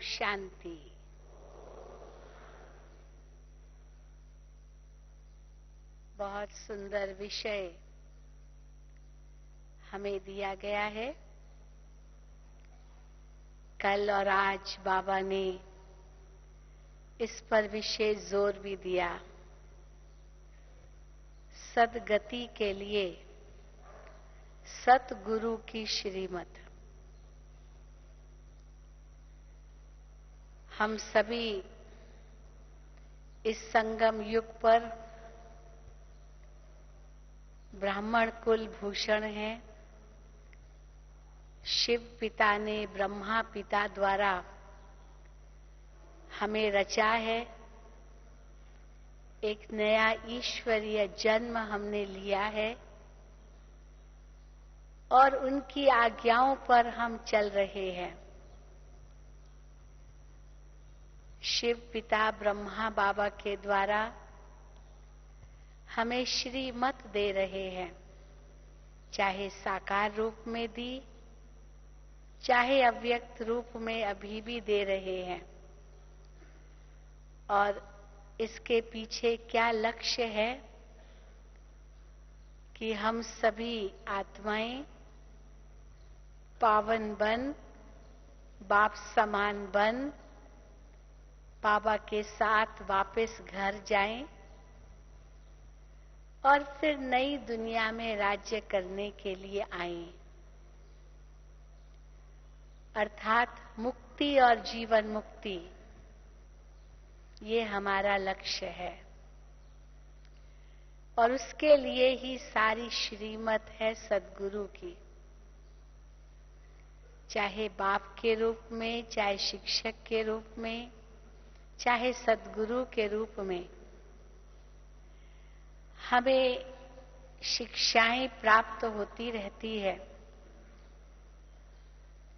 शांति। बहुत सुंदर विषय हमें दिया गया है। कल और आज बाबा ने इस पर विशेष जोर भी दिया। सद्गति के लिए सतगुरु की श्रीमत। हम सभी इस संगम युग पर ब्राह्मण कुल भूषण हैं। शिव पिता ने ब्रह्मा पिता द्वारा हमें रचा है। एक नया ईश्वरीय जन्म हमने लिया है और उनकी आज्ञाओं पर हम चल रहे हैं। शिव पिता ब्रह्मा बाबा के द्वारा हमें श्रीमत दे रहे हैं, चाहे साकार रूप में दी, चाहे अव्यक्त रूप में अभी भी दे रहे हैं। और इसके पीछे क्या लक्ष्य है कि हम सभी आत्माएं पावन बन, बाप समान बन, बाबा के साथ वापस घर जाएं और फिर नई दुनिया में राज्य करने के लिए आएं। अर्थात मुक्ति और जीवन मुक्ति, ये हमारा लक्ष्य है। और उसके लिए ही सारी श्रीमत है सद्गुरु की। चाहे बाप के रूप में, चाहे शिक्षक के रूप में, चाहे सद्गुरु के रूप में हमें शिक्षाएं प्राप्त होती रहती है।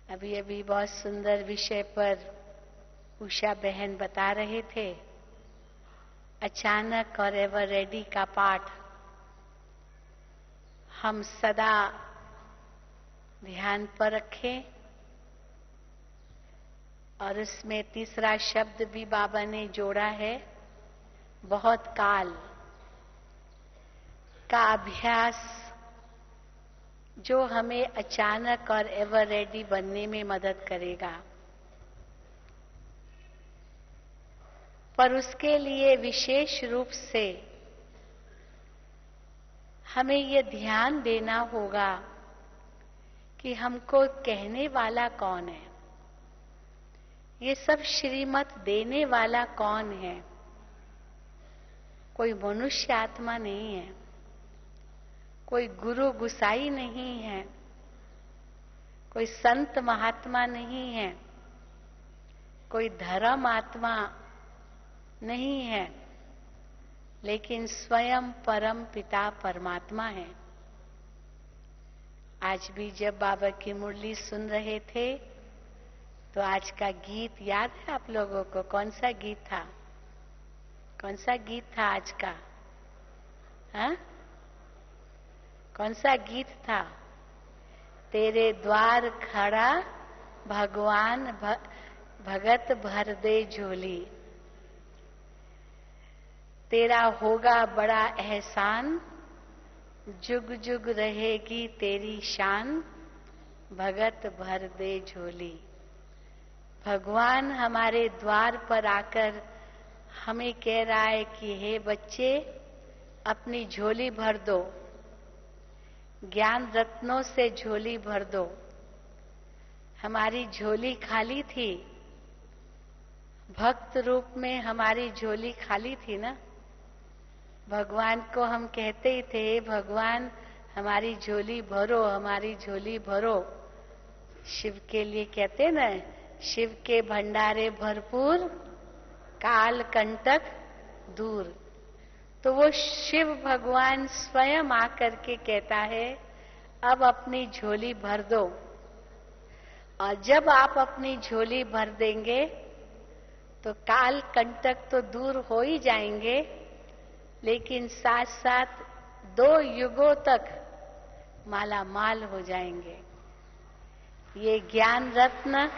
अभी अभी बहुत सुंदर विषय पर उषा बहन बता रहे थे, अचानक और एवर रेडी का पाठ हम सदा ध्यान पर रखें। और उसमें तीसरा शब्द भी बाबा ने जोड़ा है, बहुत काल का अभ्यास, जो हमें अचानक और एवर रेडी बनने में मदद करेगा। पर उसके लिए विशेष रूप से हमें ये ध्यान देना होगा कि हमको कहने वाला कौन है, ये सब श्रीमत देने वाला कौन है। कोई मनुष्य आत्मा नहीं है, कोई गुरु गुसाई नहीं है, कोई संत महात्मा नहीं है, कोई धर्म आत्मा नहीं है, लेकिन स्वयं परम पिता परमात्मा है। आज भी जब बाबा की मुरली सुन रहे थे तो आज का गीत याद है आप लोगों को? कौन सा गीत था? कौन सा गीत था आज का? हाँ, कौन सा गीत था? तेरे द्वार खड़ा भगवान भगत भर दे झोली, तेरा होगा बड़ा एहसान, जुग जुग रहेगी तेरी शान, भगत भर दे झोली। भगवान हमारे द्वार पर आकर हमें कह रहा है कि हे बच्चे, अपनी झोली भर दो, ज्ञान रत्नों से झोली भर दो। हमारी झोली खाली थी, भक्त रूप में हमारी झोली खाली थी ना। भगवान को हम कहते ही थे, हे भगवान हमारी झोली भरो, हमारी झोली भरो। शिव के लिए कहते ना, शिव के भंडारे भरपूर, काल कंटक दूर। तो वो शिव भगवान स्वयं आकर के कहता है, अब अपनी झोली भर दो। और जब आप अपनी झोली भर देंगे तो काल कंटक तो दूर हो ही जाएंगे, लेकिन साथ साथ 2 युगों तक माला माल हो जाएंगे। ये ज्ञान रत्न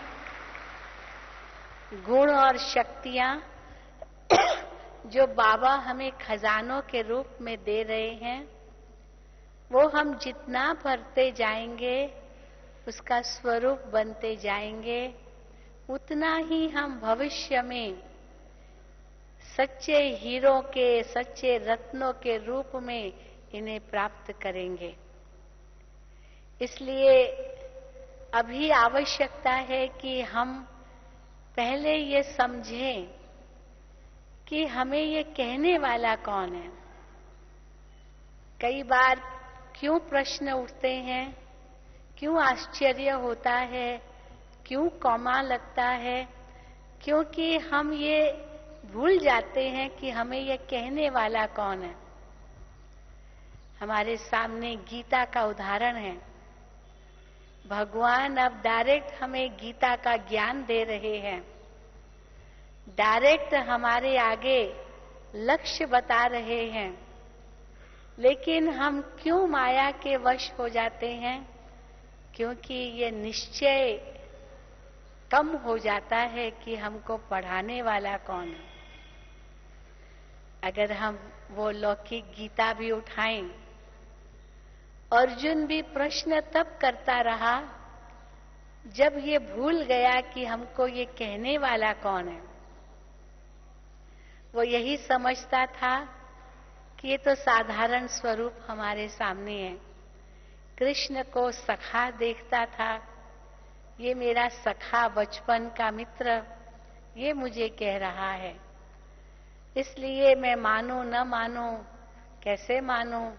गुण और शक्तियां जो बाबा हमें खजानों के रूप में दे रहे हैं, वो हम जितना भरते जाएंगे, उसका स्वरूप बनते जाएंगे, उतना ही हम भविष्य में सच्चे हीरो के, सच्चे रत्नों के रूप में इन्हें प्राप्त करेंगे। इसलिए अभी आवश्यकता है कि हम पहले ये समझें कि हमें ये कहने वाला कौन है। कई बार क्यों प्रश्न उठते हैं, क्यों आश्चर्य होता है, क्यों कौमा लगता है, क्योंकि हम ये भूल जाते हैं कि हमें ये कहने वाला कौन है। हमारे सामने गीता का उदाहरण है। भगवान अब डायरेक्ट हमें गीता का ज्ञान दे रहे हैं, डायरेक्ट हमारे आगे लक्ष्य बता रहे हैं, लेकिन हम क्यों माया के वश हो जाते हैं? क्योंकि ये निश्चय कम हो जाता है कि हमको पढ़ाने वाला कौन है। अगर हम वो लौकिक गीता भी उठाएं, अर्जुन भी प्रश्न तब करता रहा जब ये भूल गया कि हमको ये कहने वाला कौन है। वो यही समझता था कि ये तो साधारण स्वरूप हमारे सामने है। कृष्ण को सखा देखता था, ये मेरा सखा, बचपन का मित्र, ये मुझे कह रहा है, इसलिए मैं मानूं न मानूं, कैसे मानूं।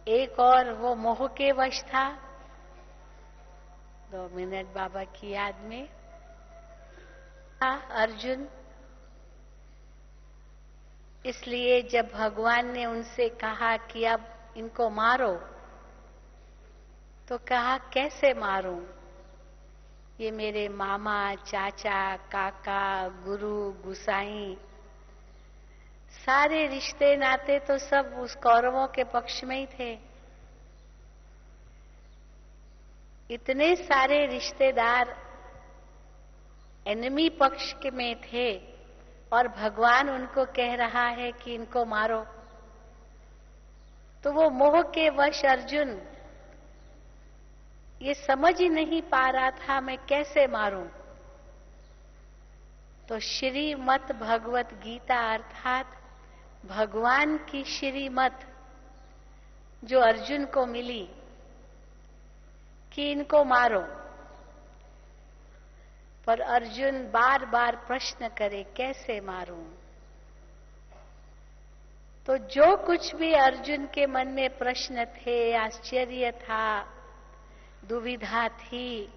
एक और वो मोह के वश था। 2 मिनट बाबा की याद में। अर्जुन, इसलिए जब भगवान ने उनसे कहा कि अब इनको मारो, तो कहा कैसे मारूं? ये मेरे मामा, चाचा, काका, गुरु, गुसाई, सारे रिश्ते नाते तो सब उस कौरवों के पक्ष में ही थे। इतने सारे रिश्तेदार एनिमी पक्ष के में थे और भगवान उनको कह रहा है कि इनको मारो। तो वो मोह के वश अर्जुन ये समझ ही नहीं पा रहा था मैं कैसे मारूं। तो श्रीमत भगवत गीता अर्थात भगवान की श्रीमत जो अर्जुन को मिली कि इनको मारो, पर अर्जुन बार बार प्रश्न करे कैसे मारूं। तो जो कुछ भी अर्जुन के मन में प्रश्न थे, आश्चर्य था, दुविधा थी,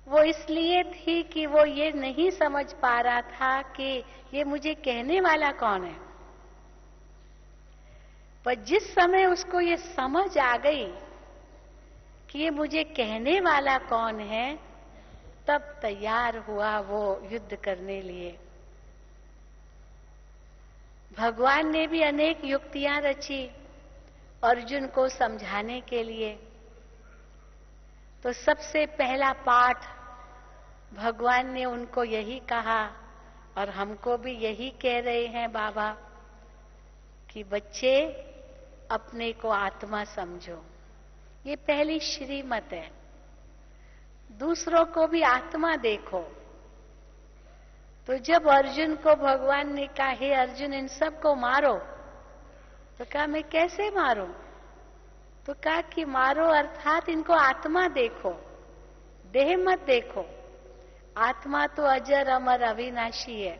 वो इसलिए थी कि वो ये नहीं समझ पा रहा था कि ये मुझे कहने वाला कौन है। पर जिस समय उसको ये समझ आ गई कि ये मुझे कहने वाला कौन है, तब तैयार हुआ वो युद्ध करने लिए। भगवान ने भी अनेक युक्तियां रची अर्जुन को समझाने के लिए। तो सबसे पहला पाठ भगवान ने उनको यही कहा, और हमको भी यही कह रहे हैं बाबा, कि बच्चे अपने को आत्मा समझो। ये पहली श्रीमत है। दूसरों को भी आत्मा देखो। तो जब अर्जुन को भगवान ने कहा, हे अर्जुन इन सबको मारो, तो कहा मैं कैसे मारूं? तो कहा कि मारो अर्थात इनको आत्मा देखो, देह मत देखो। आत्मा तो अजर अमर अविनाशी है।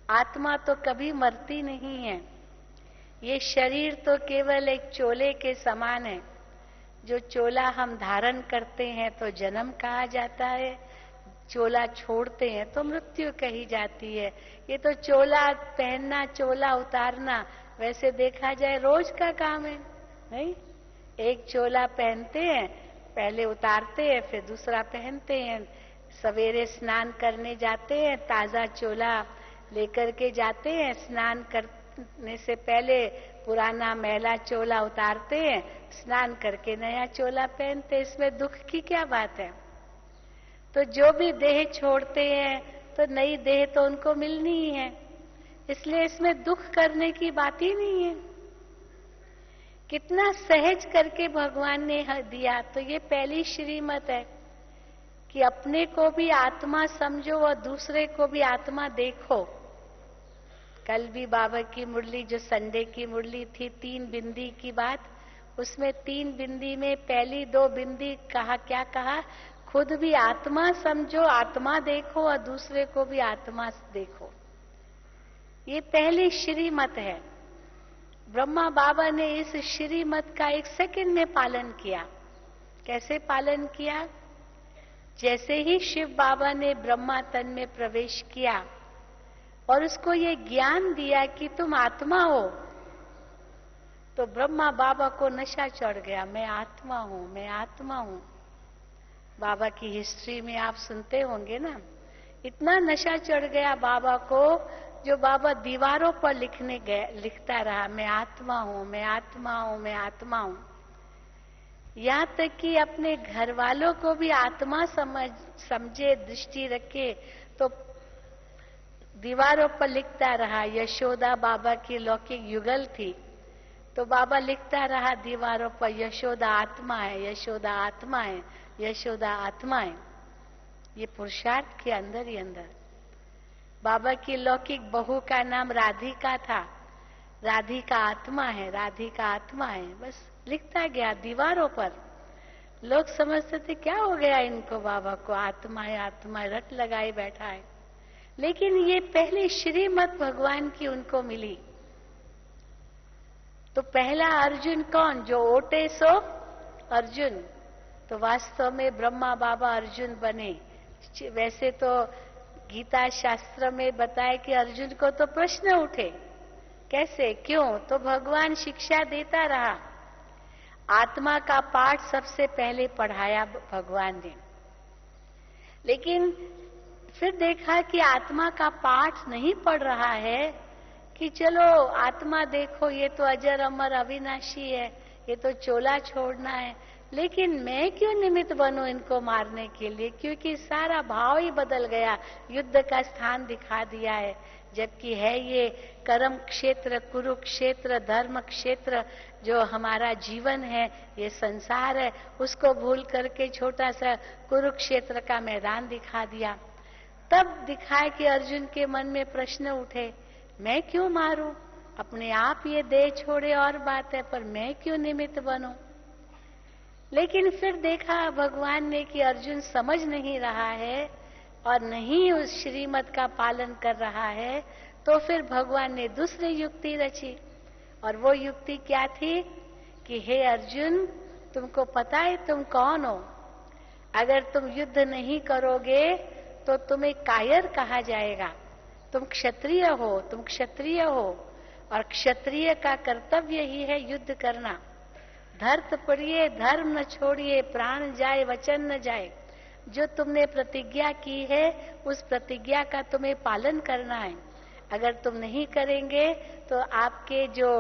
आत्मा तो कभी मरती नहीं है। ये शरीर तो केवल एक चोले के समान है। जो चोला हम धारण करते हैं तो जन्म कहा जाता है, चोला छोड़ते हैं तो मृत्यु कही जाती है। ये तो चोला पहनना, चोला उतारना वैसे देखा जाए रोज का काम है, नहीं? एक चोला पहनते हैं, पहले उतारते हैं, फिर दूसरा पहनते हैं। सवेरे स्नान करने जाते हैं, ताजा चोला लेकर के जाते हैं। स्नान करने से पहले पुराना मैला चोला उतारते हैं, स्नान करके नया चोला पहनते। इसमें दुख की क्या बात है? तो जो भी देह छोड़ते हैं तो नई देह तो उनको मिलनी ही है, इसलिए इसमें दुख करने की बात ही नहीं है। कितना सहज करके भगवान ने दिया। तो ये पहली श्रीमत है कि अपने को भी आत्मा समझो और दूसरे को भी आत्मा देखो। कल भी बाबा की मुरली, जो संडे की मुरली थी, 3 बिंदी की बात, उसमें 3 बिंदी में पहली 2 बिंदी कहा, क्या कहा? खुद भी आत्मा समझो, आत्मा देखो और दूसरे को भी आत्मा देखो। ये पहली श्रीमत है। ब्रह्मा बाबा ने इस श्रीमत का 1 सेकंड में पालन किया। कैसे पालन किया? जैसे ही शिव बाबा ने ब्रह्मा तन में प्रवेश किया और उसको ये ज्ञान दिया कि तुम आत्मा हो, तो ब्रह्मा बाबा को नशा चढ़ गया, मैं आत्मा हूं, मैं आत्मा हूं। बाबा की हिस्ट्री में आप सुनते होंगे ना, इतना नशा चढ़ गया बाबा को, जो बाबा दीवारों पर लिखता रहा, मैं आत्मा हूं, मैं आत्मा हूं, मैं आत्मा हूं। यहां तक कि अपने घर वालों को भी आत्मा समझे, दृष्टि रखे, तो दीवारों पर लिखता रहा। यशोदा बाबा की लौकिक युगल थी, तो बाबा लिखता रहा दीवारों पर, यशोदा आत्मा है, यशोदा आत्मा है, यशोदा आत्मा है। ये पुरुषार्थ के अंदर ही अंदर। बाबा की लौकिक बहू का नाम राधिका था, राधिका आत्मा है, राधिका आत्मा है, बस लिखता गया दीवारों पर। लोग समझते थे क्या हो गया इनको, बाबा को आत्मा है, आत्मा है, रट लगाए बैठा है। लेकिन ये पहली श्रीमत भगवान की उनको मिली। तो पहला अर्जुन कौन? जो ओटे सो अर्जुन। तो वास्तव में ब्रह्मा बाबा अर्जुन बने। वैसे तो गीता शास्त्र में बताया कि अर्जुन को तो प्रश्न उठे, कैसे, क्यों? तो भगवान शिक्षा देता रहा। आत्मा का पाठ सबसे पहले पढ़ाया भगवान ने। लेकिन फिर देखा कि आत्मा का पाठ नहीं पढ़ रहा है, कि चलो आत्मा देखो, ये तो अजर अमर अविनाशी है, ये तो चोला छोड़ना है, लेकिन मैं क्यों निमित्त बनूं इनको मारने के लिए? क्योंकि सारा भाव ही बदल गया, युद्ध का स्थान दिखा दिया है। जबकि है ये कर्म क्षेत्र, कुरुक्षेत्र, धर्म क्षेत्र, जो हमारा जीवन है, ये संसार है, उसको भूल करके छोटा सा कुरुक्षेत्र का मैदान दिखा दिया। तब दिखाए कि अर्जुन के मन में प्रश्न उठे, मैं क्यों मारूं? अपने आप ये देह छोड़े और बात है, पर मैं क्यों निमित्त बनूं? लेकिन फिर देखा भगवान ने कि अर्जुन समझ नहीं रहा है और नहीं उस श्रीमत का पालन कर रहा है, तो फिर भगवान ने दूसरी युक्ति रची। और वो युक्ति क्या थी कि हे अर्जुन, तुमको पता है तुम कौन हो? अगर तुम युद्ध नहीं करोगे तो तुम्हें कायर कहा जाएगा। तुम क्षत्रिय हो, तुम क्षत्रिय हो, और क्षत्रिय का कर्तव्य ही है युद्ध करना। धर्त पड़िए, धर्म न छोड़िए, प्राण जाए वचन न जाए। जो तुमने प्रतिज्ञा की है, उस प्रतिज्ञा का तुम्हें पालन करना है। अगर तुम नहीं करेंगे तो आपके जो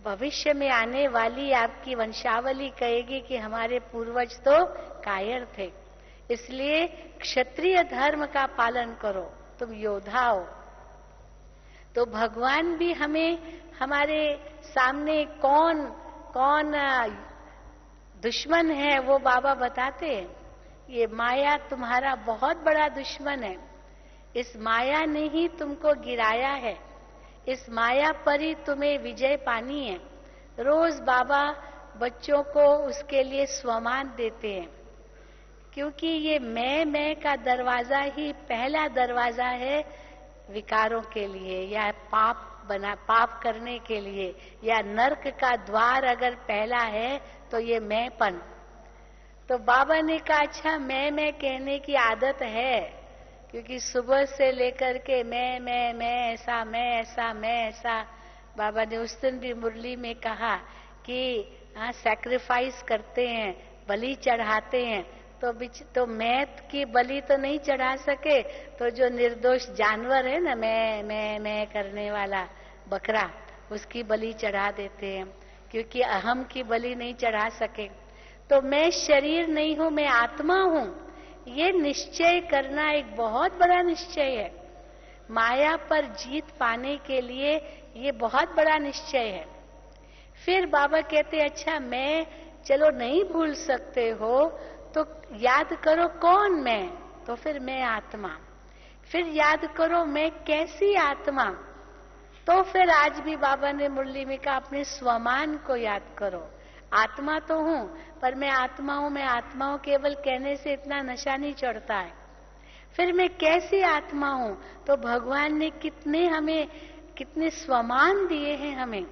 भविष्य में आने वाली आपकी वंशावली कहेगी कि हमारे पूर्वज तो कायर थे। इसलिए क्षत्रिय धर्म का पालन करो, तुम योद्धा हो। तो भगवान भी हमें हमारे सामने कौन कौन दुश्मन है वो बाबा बताते हैं। ये माया तुम्हारा बहुत बड़ा दुश्मन है। इस माया ने ही तुमको गिराया है, इस माया पर ही तुम्हें विजय पानी है। रोज बाबा बच्चों को उसके लिए स्वमान देते हैं, क्योंकि ये मैं का दरवाजा ही पहला दरवाजा है विकारों के लिए, या पाप करने के लिए, या नरक का द्वार अगर पहला है तो ये मैंपन। तो बाबा ने कहा अच्छा मैं कहने की आदत है, क्योंकि सुबह से लेकर के मैं ऐसा, मैं ऐसा, मैं ऐसा। बाबा ने उस दिन भी मुरली में कहा कि हाँ, सैक्रिफाइस करते हैं, बलि चढ़ाते हैं, तो मैं की बलि तो नहीं चढ़ा सके, तो जो निर्दोष जानवर है ना, मैं करने वाला बकरा, उसकी बलि चढ़ा देते हैं, क्योंकि अहम की बलि नहीं चढ़ा सके। तो मैं शरीर नहीं हूं, मैं आत्मा हूं। ये निश्चय करना एक बहुत बड़ा निश्चय है। माया पर जीत पाने के लिए ये बहुत बड़ा निश्चय है। फिर बाबा कहते अच्छा मैं, चलो नहीं भूल सकते हो तो याद करो कौन मैं, तो फिर मैं आत्मा। फिर याद करो मैं कैसी आत्मा, तो फिर आज भी बाबा ने मुरली में कहा अपने स्वमान को याद करो। आत्मा तो हूं, पर मैं आत्मा हूं, मैं आत्मा हूं केवल कहने से इतना नशा नहीं चढ़ता है। फिर मैं कैसी आत्मा हूं, तो भगवान ने कितने स्वमान दिए हैं हमें।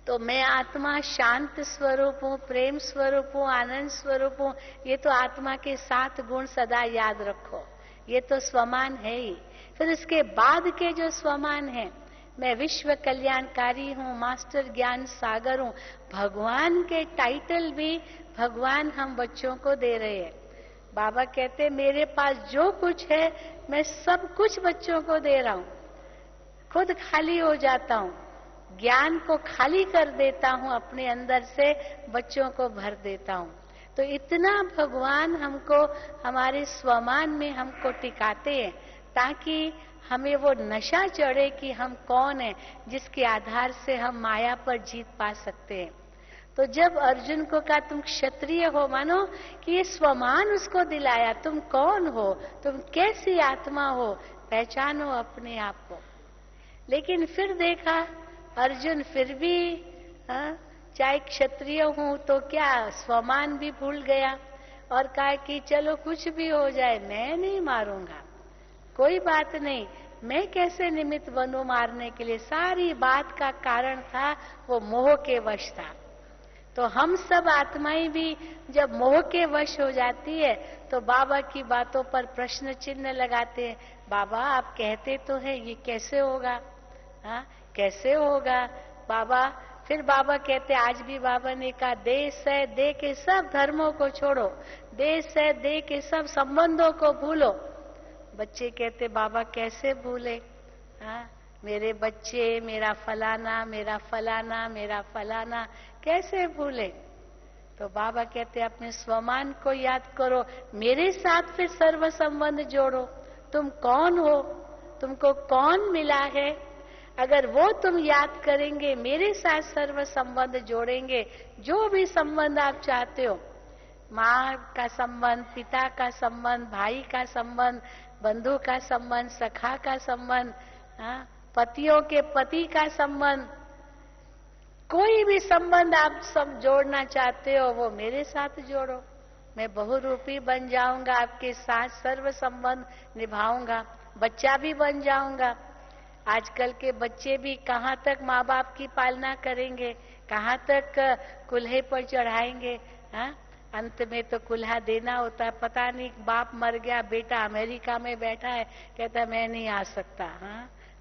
तो मैं आत्मा शांत स्वरूप हूँ, प्रेम स्वरूप हूँ, आनंद स्वरूप हूँ। ये तो आत्मा के 7 गुण सदा याद रखो, ये तो स्वमान है ही। फिर इसके बाद के जो स्वमान है, मैं विश्व कल्याणकारी हूँ, मास्टर ज्ञान सागर हूँ। भगवान के टाइटल भी भगवान हम बच्चों को दे रहे हैं। बाबा कहते मेरे पास जो कुछ है मैं सब कुछ बच्चों को दे रहा हूँ। खुद खाली हो जाता हूँ, ज्ञान को खाली कर देता हूँ, अपने अंदर से बच्चों को भर देता हूँ। तो इतना भगवान हमको हमारे स्वमान में हमको टिकाते हैं, ताकि हमें वो नशा चढ़े कि हम कौन है, जिसके आधार से हम माया पर जीत पा सकते हैं। तो जब अर्जुन को कहा तुम क्षत्रिय हो, मानो कि ये स्वमान उसको दिलाया, तुम कौन हो, तुम कैसी आत्मा हो, पहचानो अपने आप को। लेकिन फिर देखा अर्जुन फिर भी चाहे क्षत्रिय हूं तो क्या, स्वमान भी भूल गया और कहा कि चलो कुछ भी हो जाए मैं नहीं मारूंगा, कोई बात नहीं, मैं कैसे निमित्त बनूं मारने के लिए। सारी बात का कारण था वो मोह के वश था। तो हम सब आत्माएं भी जब मोह के वश हो जाती है तो बाबा की बातों पर प्रश्न चिन्ह लगाते हैं। बाबा आप कहते तो हैं ये कैसे होगा, कैसे होगा बाबा। फिर बाबा कहते, आज भी बाबा ने कहा देश है दे के सब धर्मों को छोड़ो, देश है दे के सब संबंधों को भूलो। बच्चे कहते बाबा कैसे भूले, मेरे बच्चे, मेरा फलाना, मेरा फलाना, मेरा फलाना कैसे भूले। तो बाबा कहते अपने स्वमान को याद करो, मेरे साथ फिर सर्व संबंध जोड़ो। तुम कौन हो, तुमको कौन मिला है, अगर वो तुम याद करेंगे, मेरे साथ सर्व संबंध जोड़ेंगे, जो भी संबंध आप चाहते हो, माँ का संबंध, पिता का संबंध, भाई का संबंध, बंधु का संबंध, सखा का संबंध, पतियों के पति का संबंध, कोई भी संबंध आप सब जोड़ना चाहते हो वो मेरे साथ जोड़ो। मैं बहुरूपी बन जाऊंगा, आपके साथ सर्व संबंध निभाऊंगा, बच्चा भी बन जाऊंगा। आजकल के बच्चे भी कहाँ तक माँ बाप की पालना करेंगे, कहाँ तक कुल्हे पर चढ़ाएंगे। अंत में तो कुल्हा देना होता है। पता नहीं बाप मर गया, बेटा अमेरिका में बैठा है, कहता मैं नहीं आ सकता।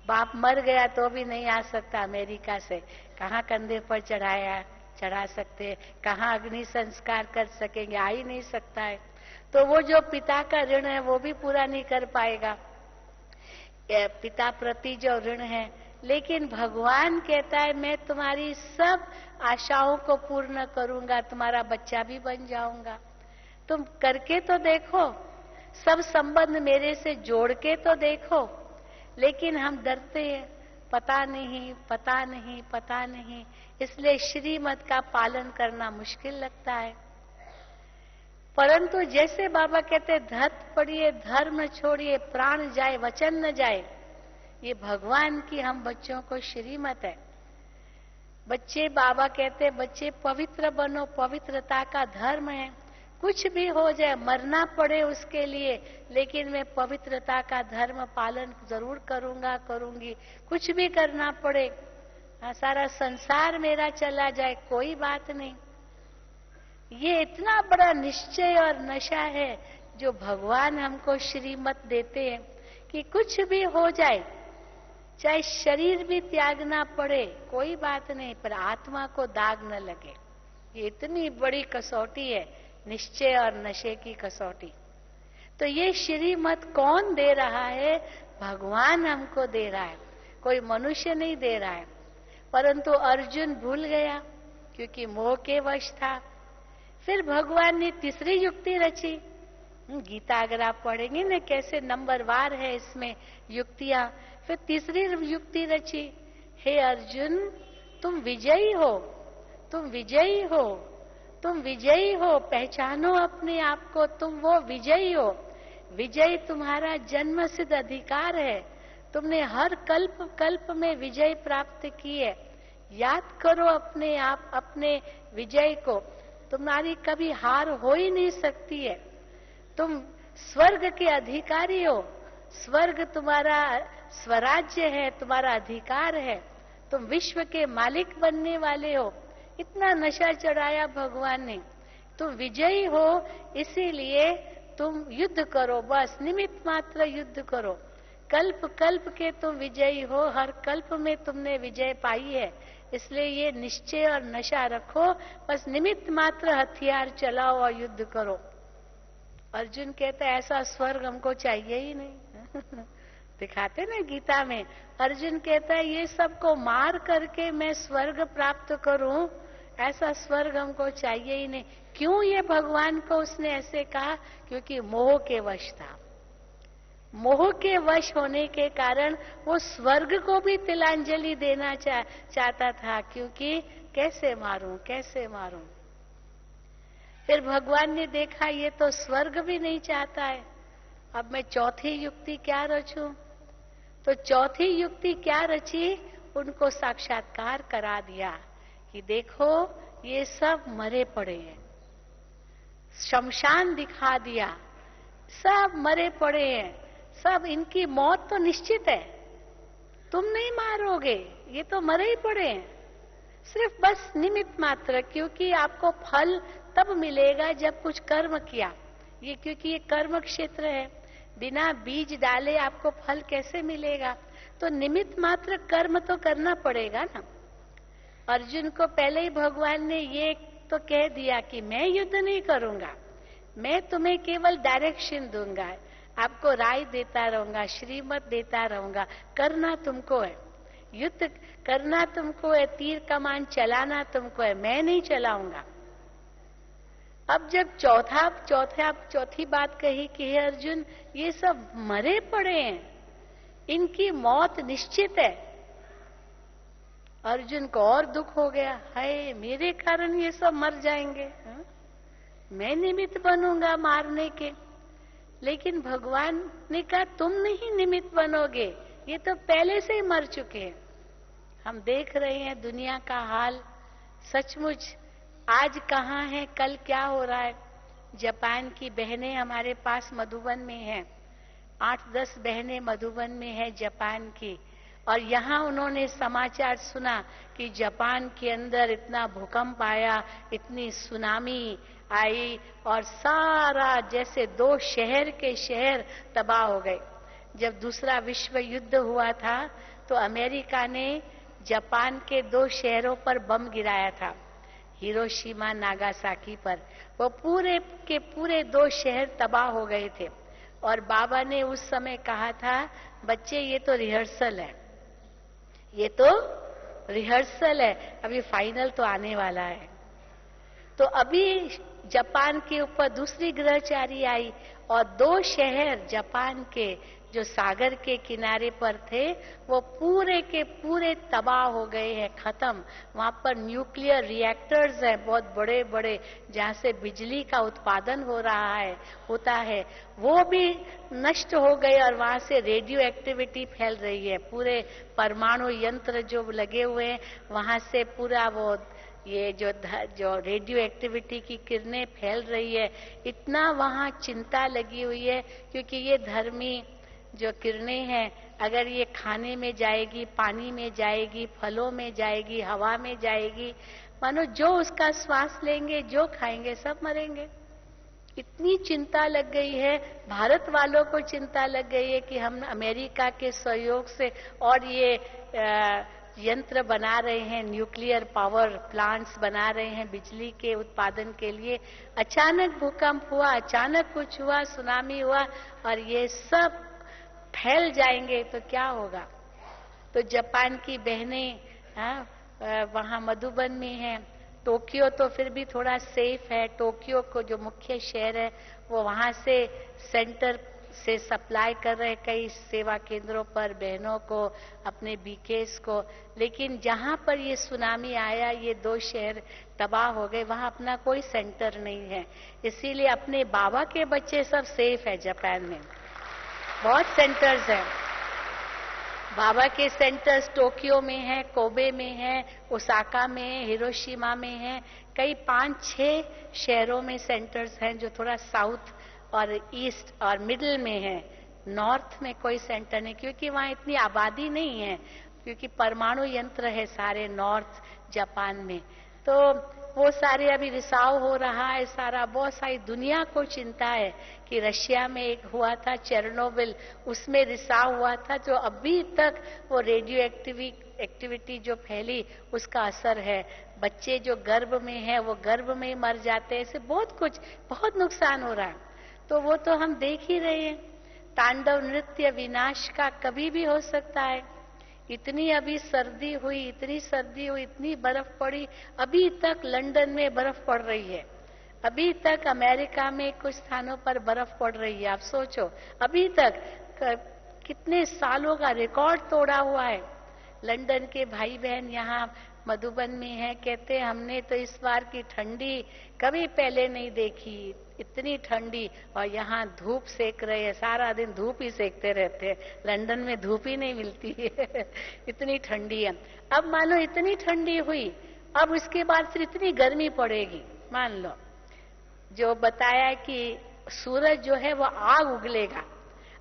बाप मर गया तो भी नहीं आ सकता अमेरिका से। कहाँ कंधे पर चढ़ा सकते, कहाँ अग्नि संस्कार कर सकेंगे, आ ही नहीं सकता है। तो वो जो पिता का ऋण है वो भी पूरा नहीं कर पाएगा, पिता प्रति जो ऋण है। लेकिन भगवान कहता है मैं तुम्हारी सब आशाओं को पूर्ण करूंगा, तुम्हारा बच्चा भी बन जाऊंगा। तुम करके तो देखो, सब संबंध मेरे से जोड़ के तो देखो। लेकिन हम डरते हैं, पता नहीं पता नहीं पता नहीं, इसलिए श्रीमत का पालन करना मुश्किल लगता है। परंतु जैसे बाबा कहते धत पड़िए, धर्म छोड़िए, प्राण जाए वचन न जाए, ये भगवान की हम बच्चों को श्रीमत है। बच्चे, बाबा कहते बच्चे पवित्र बनो, पवित्रता का धर्म है। कुछ भी हो जाए, मरना पड़े उसके लिए, लेकिन मैं पवित्रता का धर्म पालन जरूर करूंगा, करूंगी। कुछ भी करना पड़े, सारा संसार मेरा चला जाए, कोई बात नहीं। ये इतना बड़ा निश्चय और नशा है जो भगवान हमको श्रीमत देते हैं कि कुछ भी हो जाए, चाहे शरीर भी त्यागना पड़े, कोई बात नहीं, पर आत्मा को दाग न लगे। ये इतनी बड़ी कसौटी है, निश्चय और नशे की कसौटी। तो ये श्रीमत कौन दे रहा है? भगवान हमको दे रहा है, कोई मनुष्य नहीं दे रहा है। परंतु अर्जुन भूल गया क्योंकि मोह के वश था। फिर भगवान ने तीसरी युक्ति रची, गीता अगर आप पढ़ेंगे ना कैसे नंबरवार है इसमें युक्तियां। फिर तीसरी युक्ति रची, हे अर्जुन तुम विजयी हो, तुम विजयी हो, तुम विजयी हो, पहचानो अपने आप को, तुम वो विजयी हो। विजय तुम्हारा जन्म सिद्ध अधिकार है, तुमने हर कल्प कल्प में विजय प्राप्त की है। याद करो अपने आप, अपने विजय को, तुम्हारी कभी हार हो ही नहीं सकती है। तुम स्वर्ग के अधिकारी हो, स्वर्ग तुम्हारा स्वराज्य है, तुम्हारा अधिकार है, तुम विश्व के मालिक बनने वाले हो। इतना नशा चढ़ाया भगवान ने। तुम विजयी हो, इसीलिए तुम युद्ध करो, बस निमित्त मात्र युद्ध करो। कल्प कल्प के तुम विजयी हो, हर कल्प में तुमने विजय पाई है, इसलिए ये निश्चय और नशा रखो, बस निमित्त मात्र हथियार चलाओ और युद्ध करो। अर्जुन कहता है ऐसा स्वर्ग हमको चाहिए ही नहीं। दिखाते ना गीता में, अर्जुन कहता है ये सबको मार करके मैं स्वर्ग प्राप्त करूं, ऐसा स्वर्ग हमको चाहिए ही नहीं। क्यों ये भगवान को उसने ऐसे कहा? क्योंकि मोह के वश था। मोह के वश होने के कारण वो स्वर्ग को भी तिलांजलि देना चाहता था, क्योंकि कैसे मारूं, कैसे मारूं। फिर भगवान ने देखा ये तो स्वर्ग भी नहीं चाहता है, अब मैं चौथी युक्ति क्या रचूं? तो चौथी युक्ति क्या रची? उनको साक्षात्कार करा दिया कि देखो ये सब मरे पड़े हैं। शमशान दिखा दिया, सब मरे पड़े हैं, सब इनकी मौत तो निश्चित है, तुम नहीं मारोगे, ये तो मरे ही पड़े हैं। सिर्फ बस निमित्त मात्र, क्योंकि आपको फल तब मिलेगा जब कुछ कर्म किया। ये क्योंकि ये कर्म क्षेत्र है, बिना बीज डाले आपको फल कैसे मिलेगा? तो निमित्त मात्र कर्म तो करना पड़ेगा ना। अर्जुन को पहले ही भगवान ने ये तो कह दिया कि मैं युद्ध नहीं करूंगा, मैं तुम्हें केवल डायरेक्शन दूंगा, आपको राय देता रहूंगा, श्रीमत देता रहूंगा, करना तुमको है, युद्ध करना तुमको है, तीर कमान चलाना तुमको है, मैं नहीं चलाऊंगा। अब जब चौथी बात कही कि हे अर्जुन ये सब मरे पड़े हैं, इनकी मौत निश्चित है, अर्जुन को और दुख हो गया, हाय मेरे कारण ये सब मर जाएंगे, मैं निमित्त बनूंगा मारने के। लेकिन भगवान ने कहा तुम नहीं निमित्त बनोगे, ये तो पहले से ही मर चुके हैं। हम देख रहे हैं दुनिया का हाल, सचमुच आज कहाँ है, कल क्या हो रहा है। जापान की बहनें हमारे पास मधुबन में हैं, 8-10 बहनें मधुबन में हैं जापान की, और यहाँ उन्होंने समाचार सुना कि जापान के अंदर इतना भूकंप आया, इतनी सुनामी आई, और सारा जैसे 2 शहर के शहर तबाह हो गए। जब दूसरा विश्व युद्ध हुआ था तो अमेरिका ने जापान के 2 शहरों पर बम गिराया था, हिरोशिमा नागासाकी पर। वो पूरे के पूरे 2 शहर तबाह हो गए थे। और बाबा ने उस समय कहा था, बच्चे ये तो रिहर्सल है, ये तो रिहर्सल है, अभी फाइनल तो आने वाला है। तो अभी जापान के ऊपर दूसरी ग्रहचारी आई और 2 शहर जापान के जो सागर के किनारे पर थे वो पूरे के पूरे तबाह हो गए हैं, खत्म। वहां पर न्यूक्लियर रिएक्टर्स हैं बहुत बड़े बड़े, जहां से बिजली का उत्पादन होता है, वो भी नष्ट हो गए, और वहां से रेडियो एक्टिविटी फैल रही है। पूरे परमाणु यंत्र जो लगे हुए हैं वहां से पूरा वो ये जो रेडियो एक्टिविटी की किरणें फैल रही है, इतना वहां चिंता लगी हुई है, क्योंकि ये धर्मी जो किरणें हैं अगर ये खाने में जाएगी, पानी में जाएगी, फलों में जाएगी, हवा में जाएगी, मानो जो उसका श्वास लेंगे, जो खाएंगे, सब मरेंगे। इतनी चिंता लग गई है, भारत वालों को चिंता लग गई है कि हम अमेरिका के सहयोग से और ये यंत्र बना रहे हैं, न्यूक्लियर पावर प्लांट्स बना रहे हैं बिजली के उत्पादन के लिए। अचानक भूकंप हुआ, अचानक कुछ हुआ, सुनामी हुआ, और ये सब फैल जाएंगे तो क्या होगा। तो जापान की बहनें वहां मधुबन में हैं, टोक्यो तो फिर भी थोड़ा सेफ है। टोक्यो को जो मुख्य शहर है वो वहां से सेंटर से सप्लाई कर रहे कई सेवा केंद्रों पर बहनों को, अपने बीकेस को। लेकिन जहां पर ये सुनामी आया, ये 2 शहर तबाह हो गए, वहां अपना कोई सेंटर नहीं है। इसीलिए अपने बाबा के बच्चे सब सेफ है जापान में। बहुत सेंटर्स हैं बाबा के। सेंटर्स टोक्यो में है, कोबे में है, ओसाका में है, हिरोशिमा में है। कई 5-6 शहरों में सेंटर्स हैं जो थोड़ा साउथ और ईस्ट और मिडिल में है। नॉर्थ में कोई सेंटर नहीं, क्योंकि वहां इतनी आबादी नहीं है, क्योंकि परमाणु यंत्र है सारे नॉर्थ जापान में। तो वो सारे अभी रिसाव हो रहा है सारा। बहुत सारी दुनिया को चिंता है कि रशिया में एक हुआ था चेरनोबिल, उसमें रिसाव हुआ था, जो अभी तक वो रेडियो एक्टिविटी जो फैली उसका असर है। बच्चे जो गर्भ में है वो गर्भ में ही मर जाते हैं। ऐसे बहुत कुछ, बहुत नुकसान हो रहा है। तो वो तो हम देख ही रहे हैं। तांडव नृत्य विनाश का कभी भी हो सकता है। इतनी अभी सर्दी हुई, इतनी सर्दी हुई, इतनी बर्फ पड़ी, अभी तक लंदन में बर्फ पड़ रही है। अभी तक अमेरिका में कुछ स्थानों पर बर्फ पड़ रही है। आप सोचो, अभी तक कितने सालों का रिकॉर्ड तोड़ा हुआ है। लंदन के भाई बहन यहाँ मधुबन में है, कहते हैं हमने तो इस बार की ठंडी कभी पहले नहीं देखी, इतनी ठंडी। और यहाँ धूप सेक रहे हैं, सारा दिन धूप ही सेकते रहते हैं। लंदन में धूप ही नहीं मिलती है इतनी ठंडी है। अब मान लो इतनी ठंडी हुई, अब उसके बाद फिर इतनी गर्मी पड़ेगी। मान लो जो बताया कि सूरज जो है वो आग उगलेगा।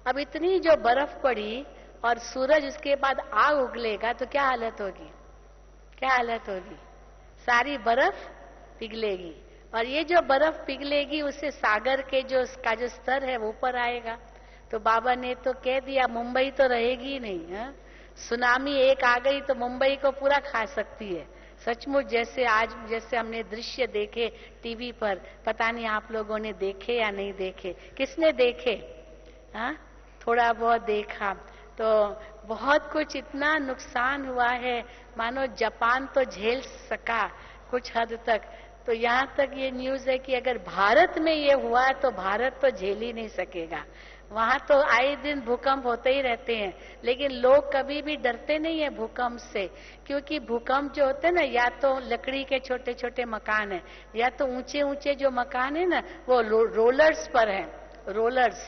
अब इतनी जो बर्फ पड़ी और सूरज उसके बाद आग उगलेगा तो क्या हालत होगी? क्या हालत होगी? सारी बर्फ पिघलेगी, और ये जो बर्फ पिघलेगी उससे सागर के जो स्तर है वो ऊपर आएगा। तो बाबा ने तो कह दिया मुंबई तो रहेगी ही नहीं है? सुनामी एक आ गई तो मुंबई को पूरा खा सकती है। सचमुच जैसे आज जैसे हमने दृश्य देखे टीवी पर, पता नहीं आप लोगों ने देखे या नहीं देखे। किसने देखे? हाँ, थोड़ा बहुत देखा। तो बहुत कुछ इतना नुकसान हुआ है, मानो जापान तो झेल सका कुछ हद तक। तो यहाँ तक ये न्यूज है कि अगर भारत में ये हुआ तो भारत तो झेल ही नहीं सकेगा। वहां तो आए दिन भूकंप होते ही रहते हैं, लेकिन लोग कभी भी डरते नहीं है भूकंप से, क्योंकि भूकंप जो होते हैं ना, या तो लकड़ी के छोटे छोटे मकान है, या तो ऊंचे ऊंचे जो मकान है ना वो रोलर्स पर है। रोलर्स,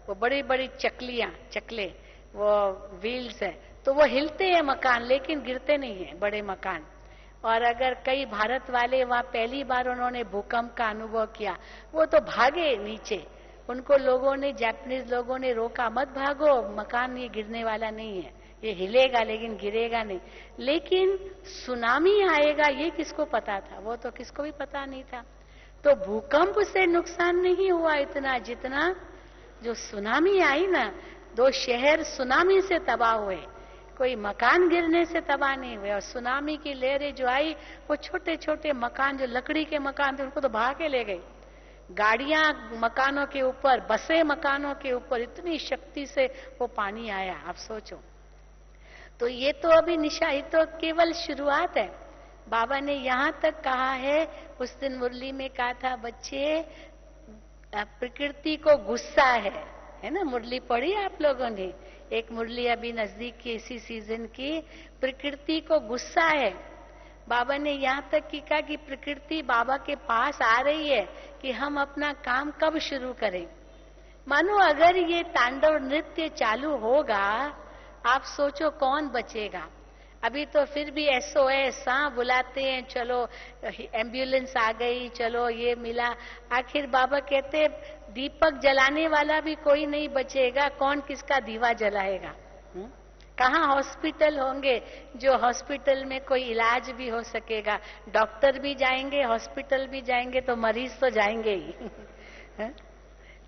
वो बड़ी बड़ी चकले, वो व्हील्स है, तो वो हिलते हैं मकान, लेकिन गिरते नहीं है बड़े मकान। और अगर कई भारत वाले वहां पहली बार उन्होंने भूकंप का अनुभव किया, वो तो भागे नीचे। उनको लोगों ने, जापानीज लोगों ने रोका, मत भागो, मकान ये गिरने वाला नहीं है, ये हिलेगा लेकिन गिरेगा नहीं। लेकिन सुनामी आएगा ये किसको पता था? वो तो किसको भी पता नहीं था। तो भूकंप से नुकसान नहीं हुआ इतना जितना जो सुनामी आई ना। 2 शहर सुनामी से तबाह हुए, कोई मकान गिरने से तबाह नहीं हुए। और सुनामी की लहरें जो आई वो छोटे छोटे मकान, जो लकड़ी के मकान थे, उनको तो बहा के ले गई। गाड़ियां मकानों के ऊपर, बसें मकानों के ऊपर, इतनी शक्ति से वो पानी आया, आप सोचो। तो ये तो अभी ये तो केवल शुरुआत है। बाबा ने यहाँ तक कहा है, उस दिन मुरली में कहा था, बच्चे प्रकृति को गुस्सा है ना? मुरली पढ़ी आप लोगों ने? एक मुरली अभी नजदीक की इसी सीजन की, प्रकृति को गुस्सा है। बाबा ने यहाँ तक की कहा कि प्रकृति बाबा के पास आ रही है कि हम अपना काम कब शुरू करें। मानो अगर ये तांडव नृत्य चालू होगा, आप सोचो कौन बचेगा। अभी तो फिर भी SOS बुलाते हैं, चलो एम्बुलेंस आ गई, चलो ये मिला। आखिर बाबा कहते दीपक जलाने वाला भी कोई नहीं बचेगा, कौन किसका दीवा जलाएगा? कहाँ हॉस्पिटल होंगे जो हॉस्पिटल में कोई इलाज भी हो सकेगा? डॉक्टर भी जाएंगे, हॉस्पिटल भी जाएंगे, तो मरीज तो जाएंगे ही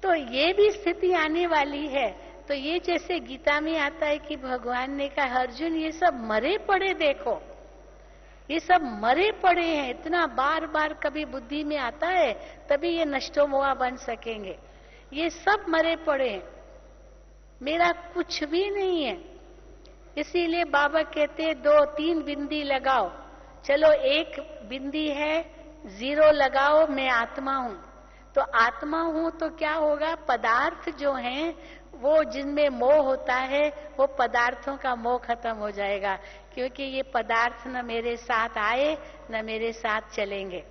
तो ये भी स्थिति आने वाली है। तो ये जैसे गीता में आता है कि भगवान ने कहा, अर्जुन ये सब मरे पड़े देखो, ये सब मरे पड़े हैं। इतना बार बार कभी बुद्धि में आता है तभी ये नष्टोमोहा बन सकेंगे। ये सब मरे पड़े हैं, मेरा कुछ भी नहीं है। इसीलिए बाबा कहते 2-3 बिंदी लगाओ, चलो एक बिंदी है, जीरो लगाओ, मैं आत्मा हूं। तो आत्मा हूं तो क्या होगा, पदार्थ जो हैं वो जिनमें मोह होता है, वो पदार्थों का मोह खत्म हो जाएगा, क्योंकि ये पदार्थ न मेरे साथ आए न मेरे साथ चलेंगे।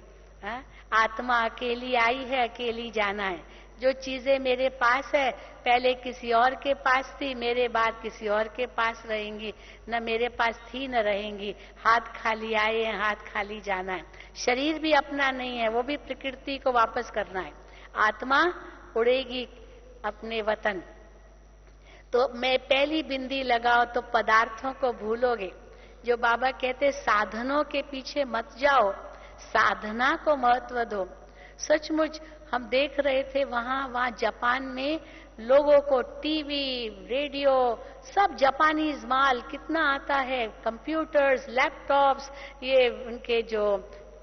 आत्मा अकेली आई है, अकेली जाना है। जो चीजें मेरे पास है, पहले किसी और के पास थी, मेरे बाद किसी और के पास रहेंगी, न मेरे पास थी न रहेंगी। हाथ खाली आए हैं, हाथ खाली जाना है। शरीर भी अपना नहीं है, वो भी प्रकृति को वापस करना है। आत्मा उड़ेगी अपने वतन। तो मैं पहली बिंदी लगाओ तो पदार्थों को भूलोगे। जो बाबा कहते साधनों के पीछे मत जाओ, साधना को महत्व दो। सचमुच हम देख रहे थे वहां जापान में लोगों को टीवी, रेडियो, सब जापानीज माल कितना आता है, कंप्यूटर्स, लैपटॉप्स, ये उनके जो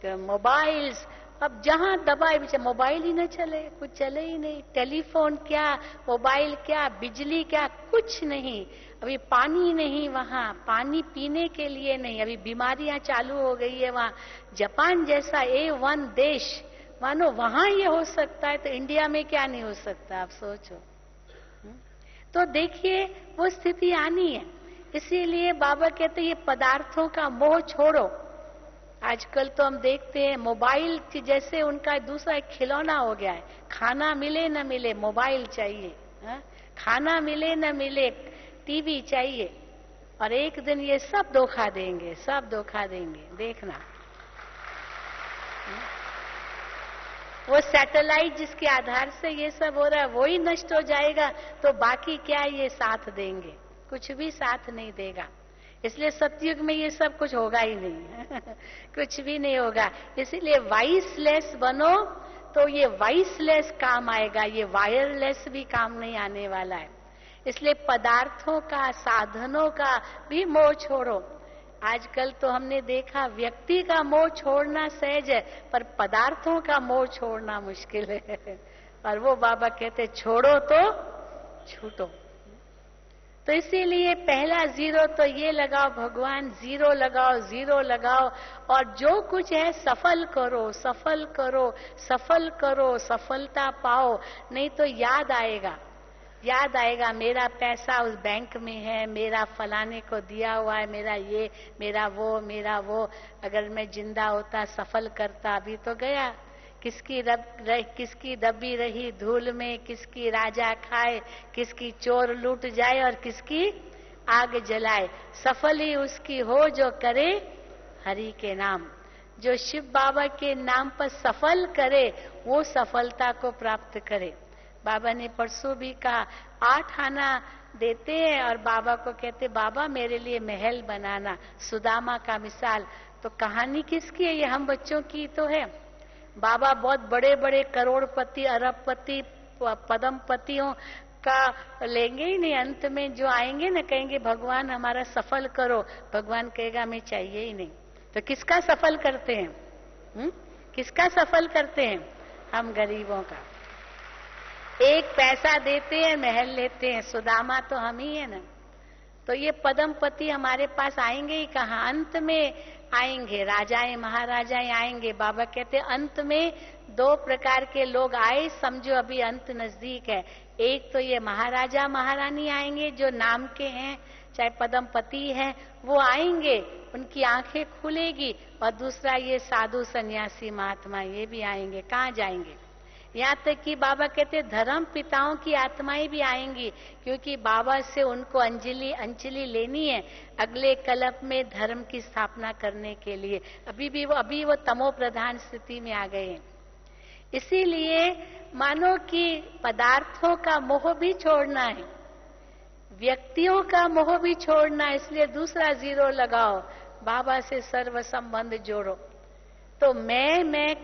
मोबाइल्स, अब जहां दबाए पीछे मोबाइल ही न चले, कुछ चले ही नहीं। टेलीफोन क्या, मोबाइल क्या, बिजली क्या, कुछ नहीं। अभी पानी नहीं, वहां पानी पीने के लिए नहीं। अभी बीमारियां चालू हो गई है वहां। जापान जैसा A1 देश, मानो वहां ये हो सकता है तो इंडिया में क्या नहीं हो सकता, आप सोचो। तो देखिए वो स्थिति आनी है। इसीलिए बाबा कहते ये पदार्थों का मोह छोड़ो। आजकल तो हम देखते हैं मोबाइल जैसे उनका दूसरा एक खिलौना हो गया है। खाना मिले न मिले मोबाइल चाहिए, खाना मिले न मिले टीवी चाहिए। और एक दिन ये सब धोखा देंगे, सब धोखा देंगे, देखना। वो सैटेलाइट जिसके आधार से ये सब हो रहा है वो ही नष्ट हो जाएगा, तो बाकी क्या ये साथ देंगे, कुछ भी साथ नहीं देगा। इसलिए सतयुग में ये सब कुछ होगा ही नहीं कुछ भी नहीं होगा। इसीलिए वाइसलेस बनो तो ये वाइसलेस काम आएगा, ये वायरलेस भी काम नहीं आने वाला है। इसलिए पदार्थों का, साधनों का भी मोह छोड़ो। आजकल तो हमने देखा व्यक्ति का मोह छोड़ना सहज है, पर पदार्थों का मोह छोड़ना मुश्किल है। और वो बाबा कहते छोड़ो तो छूटो। तो इसीलिए पहला जीरो तो ये लगाओ, भगवान जीरो लगाओ, जीरो लगाओ। और जो कुछ है सफल करो, सफल करो, सफल करो, सफलता पाओ। नहीं तो याद आएगा, याद आएगा मेरा पैसा उस बैंक में है, मेरा फलाने को दिया हुआ है, मेरा ये, मेरा वो, मेरा वो। अगर मैं जिंदा होता, सफल करता, अभी तो गया। किसकी दबी रही धूल में, किसकी राजा खाए, किसकी चोर लूट जाए और किसकी आग जलाए। सफल ही उसकी हो जो करे हरि के नाम। जो शिव बाबा के नाम पर सफल करे वो सफलता को प्राप्त करे। बाबा ने परसों भी कहा 8 आना देते हैं और बाबा को कहते बाबा मेरे लिए महल बनाना, सुदामा का मिसाल। तो कहानी किसकी है, ये हम बच्चों की तो है। बाबा बहुत बड़े बड़े करोड़पति, अरबपति, पद्मपतियों का लेंगे ही नहीं। अंत में जो आएंगे ना कहेंगे भगवान हमारा सफल करो, भगवान कहेगा मैं चाहिए ही नहीं। तो किसका सफल करते हैं? किसका सफल करते हैं? हम गरीबों का। एक पैसा देते हैं, महल लेते हैं। सुदामा तो हम ही है ना। तो ये पद्मपति हमारे पास आएंगे ही कहाँ, अंत में आएंगे। राजाएं महाराजाएं आएंगे। बाबा कहते अंत में 2 प्रकार के लोग आए, समझो अभी अंत नजदीक है। एक तो ये महाराजा महारानी आएंगे जो नाम के हैं, चाहे पद्मपति हैं, वो आएंगे, उनकी आंखें खुलेगी। और दूसरा ये साधु सन्यासी महात्मा, ये भी आएंगे। कहाँ जाएंगे? यहाँ तक कि बाबा कहते धर्म पिताओं की आत्माएं भी आएंगी, क्योंकि बाबा से उनको अंजलि लेनी है अगले कल्प में धर्म की स्थापना करने के लिए। अभी वो तमो प्रधान स्थिति में आ गए हैं। इसीलिए मानो कि पदार्थों का मोह भी छोड़ना है, व्यक्तियों का मोह भी छोड़ना है। इसलिए दूसरा जीरो लगाओ, बाबा से सर्व संबंध जोड़ो। तो मैं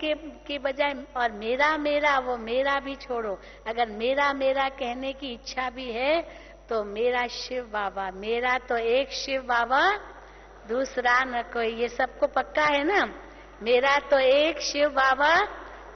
के बजाय और मेरा वो मेरा भी छोड़ो। अगर मेरा कहने की इच्छा भी है तो मेरा शिव बाबा, मेरा तो एक शिव बाबा, दूसरा न कोई। ये सबको पक्का है ना? मेरा तो एक शिव बाबा,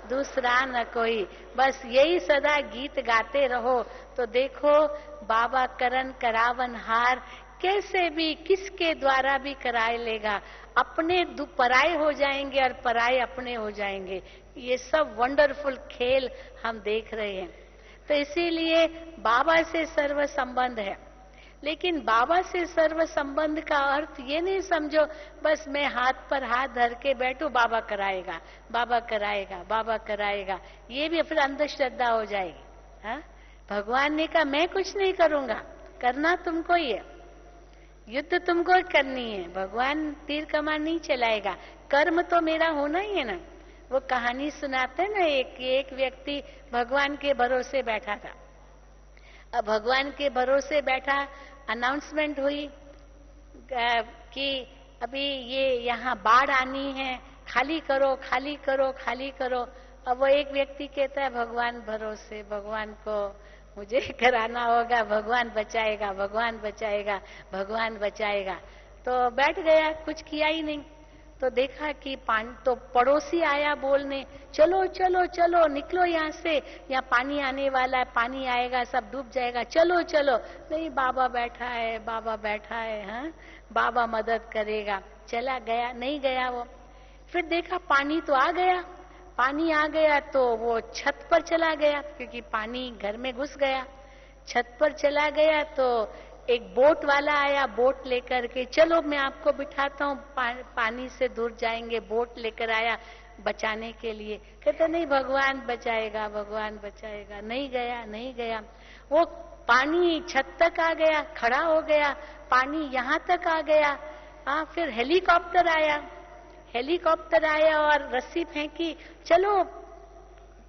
दूसरा न कोई। बस यही सदा गीत गाते रहो तो देखो बाबा करन करावन हार, कैसे भी किसके द्वारा भी कराए लेगा। अपने पराए हो जाएंगे और पराए अपने हो जाएंगे। ये सब वंडरफुल खेल हम देख रहे हैं। तो इसीलिए बाबा से सर्व संबंध है। लेकिन बाबा से सर्व संबंध का अर्थ ये नहीं समझो बस मैं हाथ पर हाथ धर के बैठूं, बाबा कराएगा, बाबा कराएगा, बाबा कराएगा। ये भी फिर अंधश्रद्धा हो जाएगी। हाँ? भगवान ने कहा मैं कुछ नहीं करूंगा, करना तुमको ही है, युद्ध तुमको करनी है। भगवान तीर कमान नहीं चलाएगा, कर्म तो मेरा होना ही है ना। वो कहानी सुनाते ना, एक व्यक्ति भगवान के भरोसे बैठा था। अब भगवान के भरोसे बैठा, अनाउंसमेंट हुई कि अभी ये यहाँ बाढ़ आनी है, खाली करो, खाली करो, खाली करो। अब वो एक व्यक्ति कहता है भगवान भरोसे, भगवान को मुझे कराना होगा, भगवान बचाएगा, भगवान बचाएगा, भगवान बचाएगा। तो बैठ गया, कुछ किया ही नहीं। तो देखा कि तो पड़ोसी आया बोलने, चलो चलो चलो निकलो यहाँ से, यहाँ पानी आने वाला है, पानी आएगा, सब डूब जाएगा, चलो चलो। नहीं, बाबा बैठा है, बाबा बैठा है, हाँ बाबा मदद करेगा। चला गया, नहीं गया वो। फिर देखा पानी तो आ गया, पानी आ गया तो वो छत पर चला गया, क्योंकि पानी घर में घुस गया। छत पर चला गया तो एक बोट वाला आया, बोट लेकर के, चलो मैं आपको बिठाता हूँ, पानी से दूर जाएंगे। बोट लेकर आया बचाने के लिए। कहते नहीं, भगवान बचाएगा, भगवान बचाएगा। नहीं गया, नहीं गया। वो पानी छत तक आ गया, खड़ा हो गया, पानी यहाँ तक आ गया। हाँ, फिर हेलीकॉप्टर आया, हेलीकॉप्टर आया और रस्सी फेंकी, चलो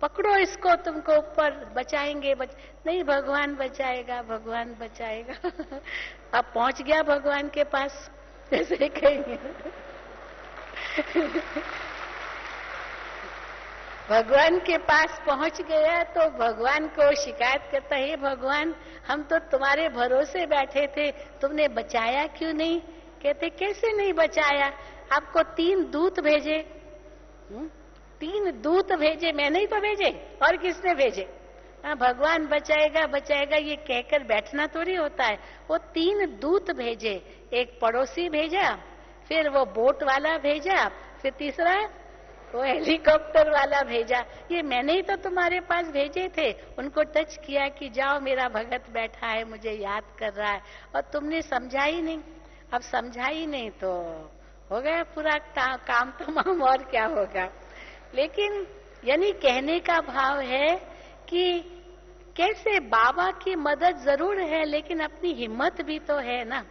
पकड़ो इसको, तुमको ऊपर बचाएंगे। नहीं, भगवान बचाएगा, भगवान बचाएगा। अब पहुंच गया भगवान के पास, ऐसे कहेंगे। भगवान के पास पहुंच गया तो भगवान को शिकायत करता है, भगवान हम तो तुम्हारे भरोसे बैठे थे, तुमने बचाया क्यों नहीं? कहते कैसे नहीं बचाया, आपको 3 दूत भेजे। 3 दूत भेजे, मैंने ही तो भेजे, और किसने भेजे? हाँ, भगवान बचाएगा बचाएगा ये कहकर बैठना थोड़ी होता है। वो 3 दूत भेजे, एक पड़ोसी भेजा, फिर वो बोट वाला भेजा, फिर तीसरा वो हेलीकॉप्टर वाला भेजा। ये मैंने ही तो तुम्हारे पास भेजे थे। उनको टच किया कि जाओ, मेरा भगत बैठा है, मुझे याद कर रहा है, और तुमने समझा ही नहीं। अब समझा ही नहीं तो हो गया पूरा काम तमाम, और क्या होगा। लेकिन यानी कहने का भाव है कि कैसे बाबा की मदद जरूर है, लेकिन अपनी हिम्मत भी तो है ना।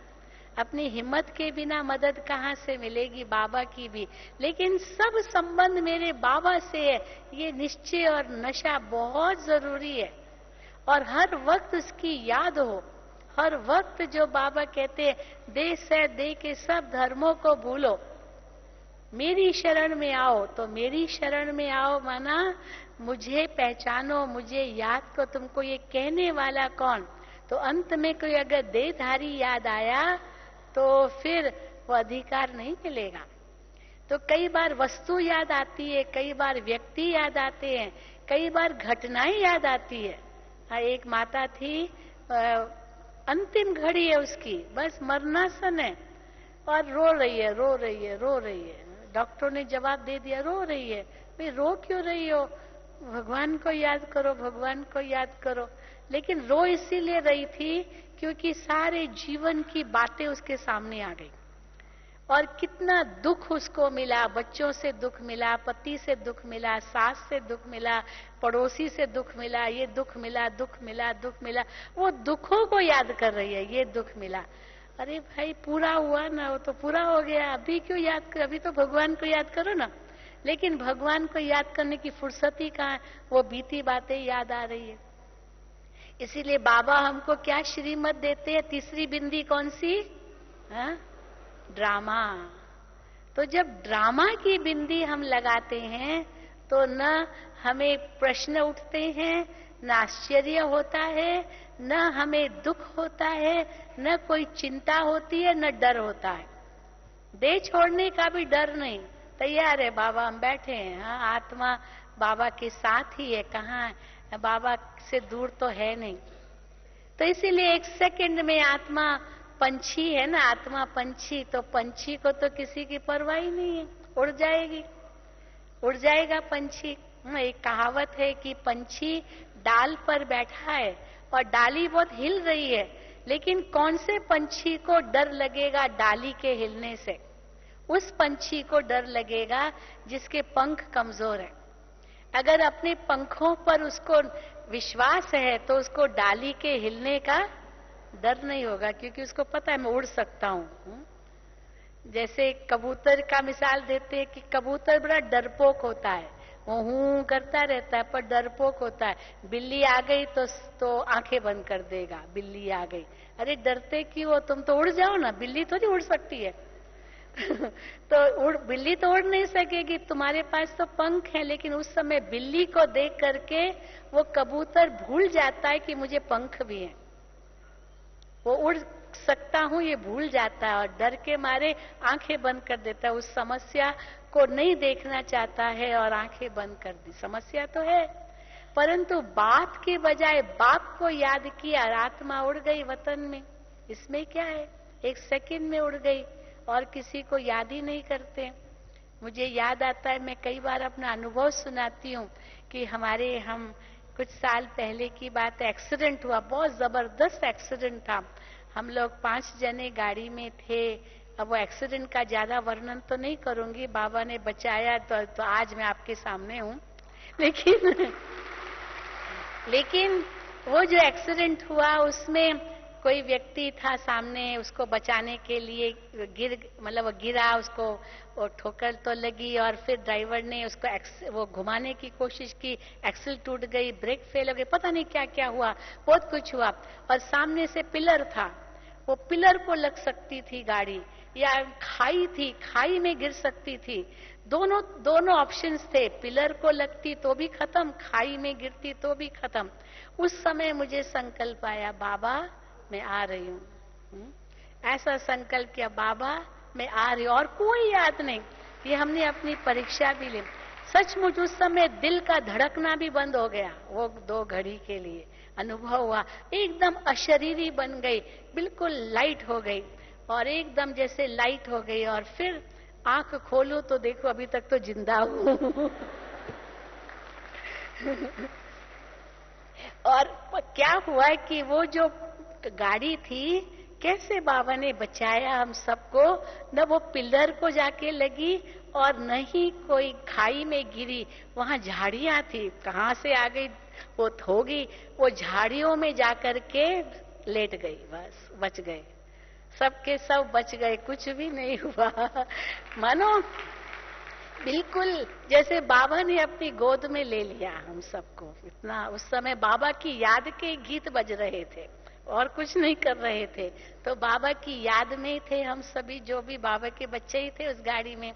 अपनी हिम्मत के बिना मदद कहाँ से मिलेगी, बाबा की भी। लेकिन सब संबंध मेरे बाबा से है, ये निश्चय और नशा बहुत जरूरी है। और हर वक्त उसकी याद हो, हर वक्त जो बाबा कहते हैं, दे से दे के सब धर्मों को भूलो, मेरी शरण में आओ। तो मेरी शरण में आओ माना मुझे पहचानो, मुझे याद को, तुमको ये कहने वाला कौन। तो अंत में कोई अगर देहधारी याद आया तो फिर वो अधिकार नहीं मिलेगा। तो कई बार वस्तु याद आती है, कई बार व्यक्ति याद आते हैं, कई बार घटनाएं याद आती है। एक माता थी, अंतिम घड़ी है उसकी, बस मरनासन है, और रो रही है, रो रही है, रो रही है। डॉक्टर ने जवाब दे दिया, रो रही है। भाई रो क्यों रही हो, भगवान को याद करो, भगवान को याद करो। लेकिन रो इसीलिए रही थी क्योंकि सारे जीवन की बातें उसके सामने आ गई, और कितना दुख उसको मिला। बच्चों से दुख मिला, पति से दुख मिला, सास से दुख मिला, पड़ोसी से दुख मिला, ये दुख मिला, दुख मिला, दुख मिला। वो दुखों को याद कर रही है, ये दुख मिला। अरे भाई पूरा हुआ ना, वो तो पूरा हो गया, अभी क्यों याद कर, अभी तो भगवान को याद करो ना। लेकिन भगवान को याद करने की फुर्सत ही कहाँ है, वो बीती बातें याद आ रही है। इसीलिए बाबा हमको क्या श्रीमत देते हैं, तीसरी बिंदी कौन सी? हाँ, ड्रामा। तो जब ड्रामा की बिंदी हम लगाते हैं तो न हमें प्रश्न उठते हैं, न आश्चर्य होता है, न हमें दुख होता है, न कोई चिंता होती है, न डर होता है। देह छोड़ने का भी डर नहीं, तैयार है बाबा, हम बैठे हैं। हाँ, आत्मा बाबा के साथ ही है, कहाँ है, बाबा से दूर तो है नहीं। तो इसीलिए 1 सेकंड में आत्मा पंछी है ना, आत्मा पंछी, तो पंछी को तो किसी की परवाह ही नहीं है, उड़ जाएगी, उड़ जाएगा पंछी। एक कहावत है कि पंछी डाल पर बैठा है और डाली बहुत हिल रही है, लेकिन कौन से पंछी को डर लगेगा डाली के हिलने से? उस पंछी को डर लगेगा जिसके पंख कमजोर है। अगर अपने पंखों पर उसको विश्वास है तो उसको डाली के हिलने का डर नहीं होगा, क्योंकि उसको पता है मैं उड़ सकता हूं। जैसे कबूतर का मिसाल देते हैं कि कबूतर बड़ा डरपोक होता है, वो हूं करता रहता है पर डरपोक होता है। बिल्ली आ गई तो आंखें बंद कर देगा, बिल्ली आ गई। अरे डरते क्यों हो, तुम तो उड़ जाओ ना, बिल्ली थोड़ी उड़ सकती है। तो बिल्ली तो उड़ नहीं सकेगी, तुम्हारे पास तो पंख है। लेकिन उस समय बिल्ली को देख करके वो कबूतर भूल जाता है कि मुझे पंख भी हैं, वो उड़ सकता हूं ये भूल जाता है और डर के मारे आंखें बंद कर देता है। उस समस्या को नहीं देखना चाहता है और आंखें बंद कर दी। समस्या तो है, परंतु बात के बजाय बाप को याद किया और आत्मा उड़ गई वतन में। इसमें क्या है, एक सेकंड में उड़ गई और किसी को याद ही नहीं करते। मुझे याद आता है, मैं कई बार अपना अनुभव सुनाती हूँ कि हम कुछ साल पहले की बात, एक्सीडेंट हुआ, बहुत जबरदस्त एक्सीडेंट था। हम लोग 5 जने गाड़ी में थे। अब वो एक्सीडेंट का ज्यादा वर्णन तो नहीं करूंगी, बाबा ने बचाया तो आज मैं आपके सामने हूँ। लेकिन वो जो एक्सीडेंट हुआ उसमें कोई व्यक्ति था सामने, उसको बचाने के लिए वो गिरा, उसको वो ठोकर तो लगी और फिर ड्राइवर ने उसको वो घुमाने की कोशिश की, एक्सल टूट गई, ब्रेक फेल हो गई, पता नहीं क्या क्या हुआ, बहुत कुछ हुआ। और सामने से पिलर था, वो पिलर को लग सकती थी गाड़ी, या खाई थी, खाई में गिर सकती थी। दोनों ऑप्शंस थे, पिलर को लगती तो भी खत्म, खाई में गिरती तो भी खत्म। उस समय मुझे संकल्प आया, बाबा मैं आ रही हूँ। ऐसा संकल्प किया, बाबा मैं आ रही हूँ, और कोई याद नहीं। ये हमने अपनी परीक्षा भी ली। सचमुच उस समय दिल का धड़कना भी बंद हो गया, वो 2 घड़ी के लिए अनुभव हुआ। एकदम अशरीरी बन गई, बिल्कुल लाइट हो गई, और एकदम जैसे लाइट हो गई। और फिर आंख खोलूं तो देखो अभी तक तो जिंदा हूं। और क्या हुआ कि वो जो गाड़ी थी, कैसे बाबा ने बचाया हम सबको। न वो पिलर को जाके लगी और न ही कोई खाई में गिरी। वहां झाड़ियां थी, कहां से आ गई वो होगी, वो झाड़ियों में जाकर के लेट गई, बस बच गए, सबके सब बच गए, कुछ भी नहीं हुआ। मानो बिल्कुल जैसे बाबा ने अपनी गोद में ले लिया हम सबको। इतना उस समय बाबा की याद के गीत बज रहे थे और कुछ नहीं कर रहे थे, तो बाबा की याद में थे हम सभी, जो भी बाबा के बच्चे ही थे उस गाड़ी में।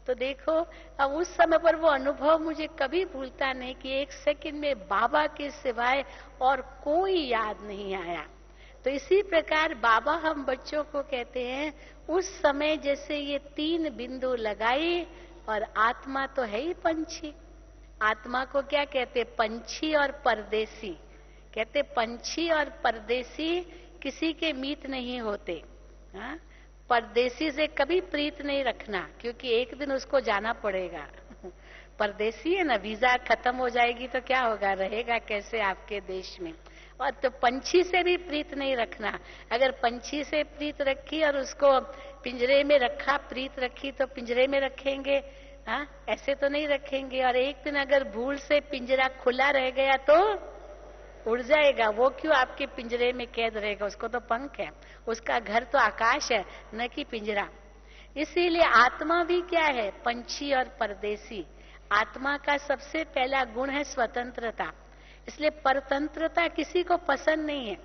तो देखो, अब उस समय पर वो अनुभव मुझे कभी भूलता नहीं कि एक सेकंड में बाबा के सिवाय और कोई याद नहीं आया। तो इसी प्रकार बाबा हम बच्चों को कहते हैं, उस समय जैसे ये 3 बिंदु लगाई, और आत्मा तो है ही पंछी। आत्मा को क्या कहते, पंछी और परदेसी कहते। पंछी और परदेसी किसी के मीत नहीं होते। हाँ? परदेसी से कभी प्रीत नहीं रखना, क्योंकि एक दिन उसको जाना पड़ेगा। परदेसी है ना, वीजा खत्म हो जाएगी तो क्या होगा, रहेगा कैसे आपके देश में। और तो पंछी से भी प्रीत नहीं रखना। अगर पंछी से प्रीत रखी और उसको पिंजरे में रखा, प्रीत रखी तो पिंजरे में रखेंगे, हाँ ऐसे तो नहीं रखेंगे। और एक दिन अगर भूल से पिंजरा खुला रह गया तो उड़ जाएगा। वो क्यों आपके पिंजरे में कैद रहेगा, उसको तो पंख है, उसका घर तो आकाश है, न कि पिंजरा। इसीलिए आत्मा भी क्या है, पंछी और परदेसी। आत्मा का सबसे पहला गुण है स्वतंत्रता। इसलिए परतंत्रता किसी को पसंद नहीं है,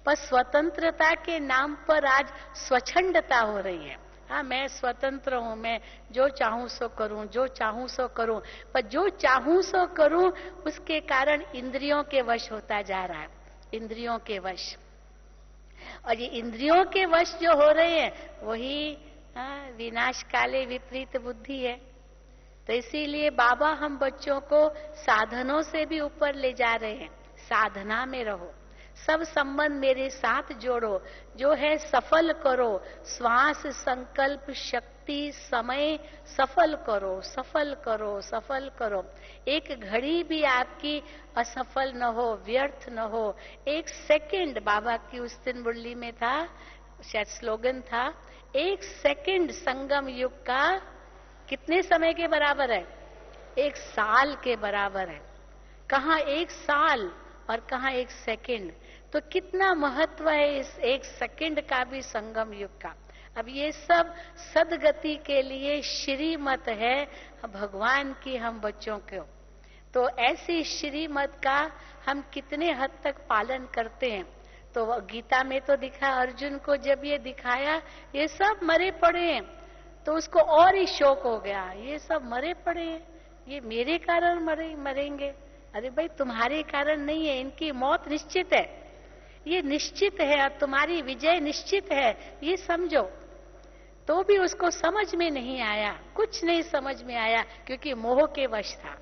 पर स्वतंत्रता के नाम पर आज स्वच्छंदता हो रही है। हाँ मैं स्वतंत्र हूं, मैं जो चाहूं सो करूं, जो चाहूं सो करूं, पर जो चाहूं सो करूं उसके कारण इंद्रियों के वश होता जा रहा है, इंद्रियों के वश। और ये इंद्रियों के वश जो हो रहे हैं वही विनाश काले विपरीत बुद्धि है। तो इसीलिए बाबा हम बच्चों को साधनों से भी ऊपर ले जा रहे हैं। साधना में रहो, सब संबंध मेरे साथ जोड़ो, जो है सफल करो, श्वास संकल्प शक्ति समय सफल करो, सफल करो, सफल करो। एक घड़ी भी आपकी असफल न हो, व्यर्थ न हो। एक सेकंड, बाबा की उस दिन मुरली में था, शायद स्लोगन था, एक सेकंड संगम युग का कितने समय के बराबर है? एक साल के बराबर है। कहाँ एक साल और कहाँ एक सेकंड। तो कितना महत्व है इस एक सेकंड का भी संगम युग का। अब ये सब सदगति के लिए श्रीमत है भगवान की हम बच्चों को। तो ऐसी श्रीमत का हम कितने हद तक पालन करते हैं। तो गीता में तो दिखा, अर्जुन को जब ये दिखाया ये सब मरे पड़े हैं, तो उसको और ही शौक हो गया, ये सब मरे पड़े हैं, ये मेरे कारण मरेंगे। अरे भाई, तुम्हारे कारण नहीं है, इनकी मौत निश्चित है, ये निश्चित है, और तुम्हारी विजय निश्चित है, ये समझो। तो भी उसको समझ में नहीं आया, कुछ नहीं समझ में आया, क्योंकि मोह के वश था।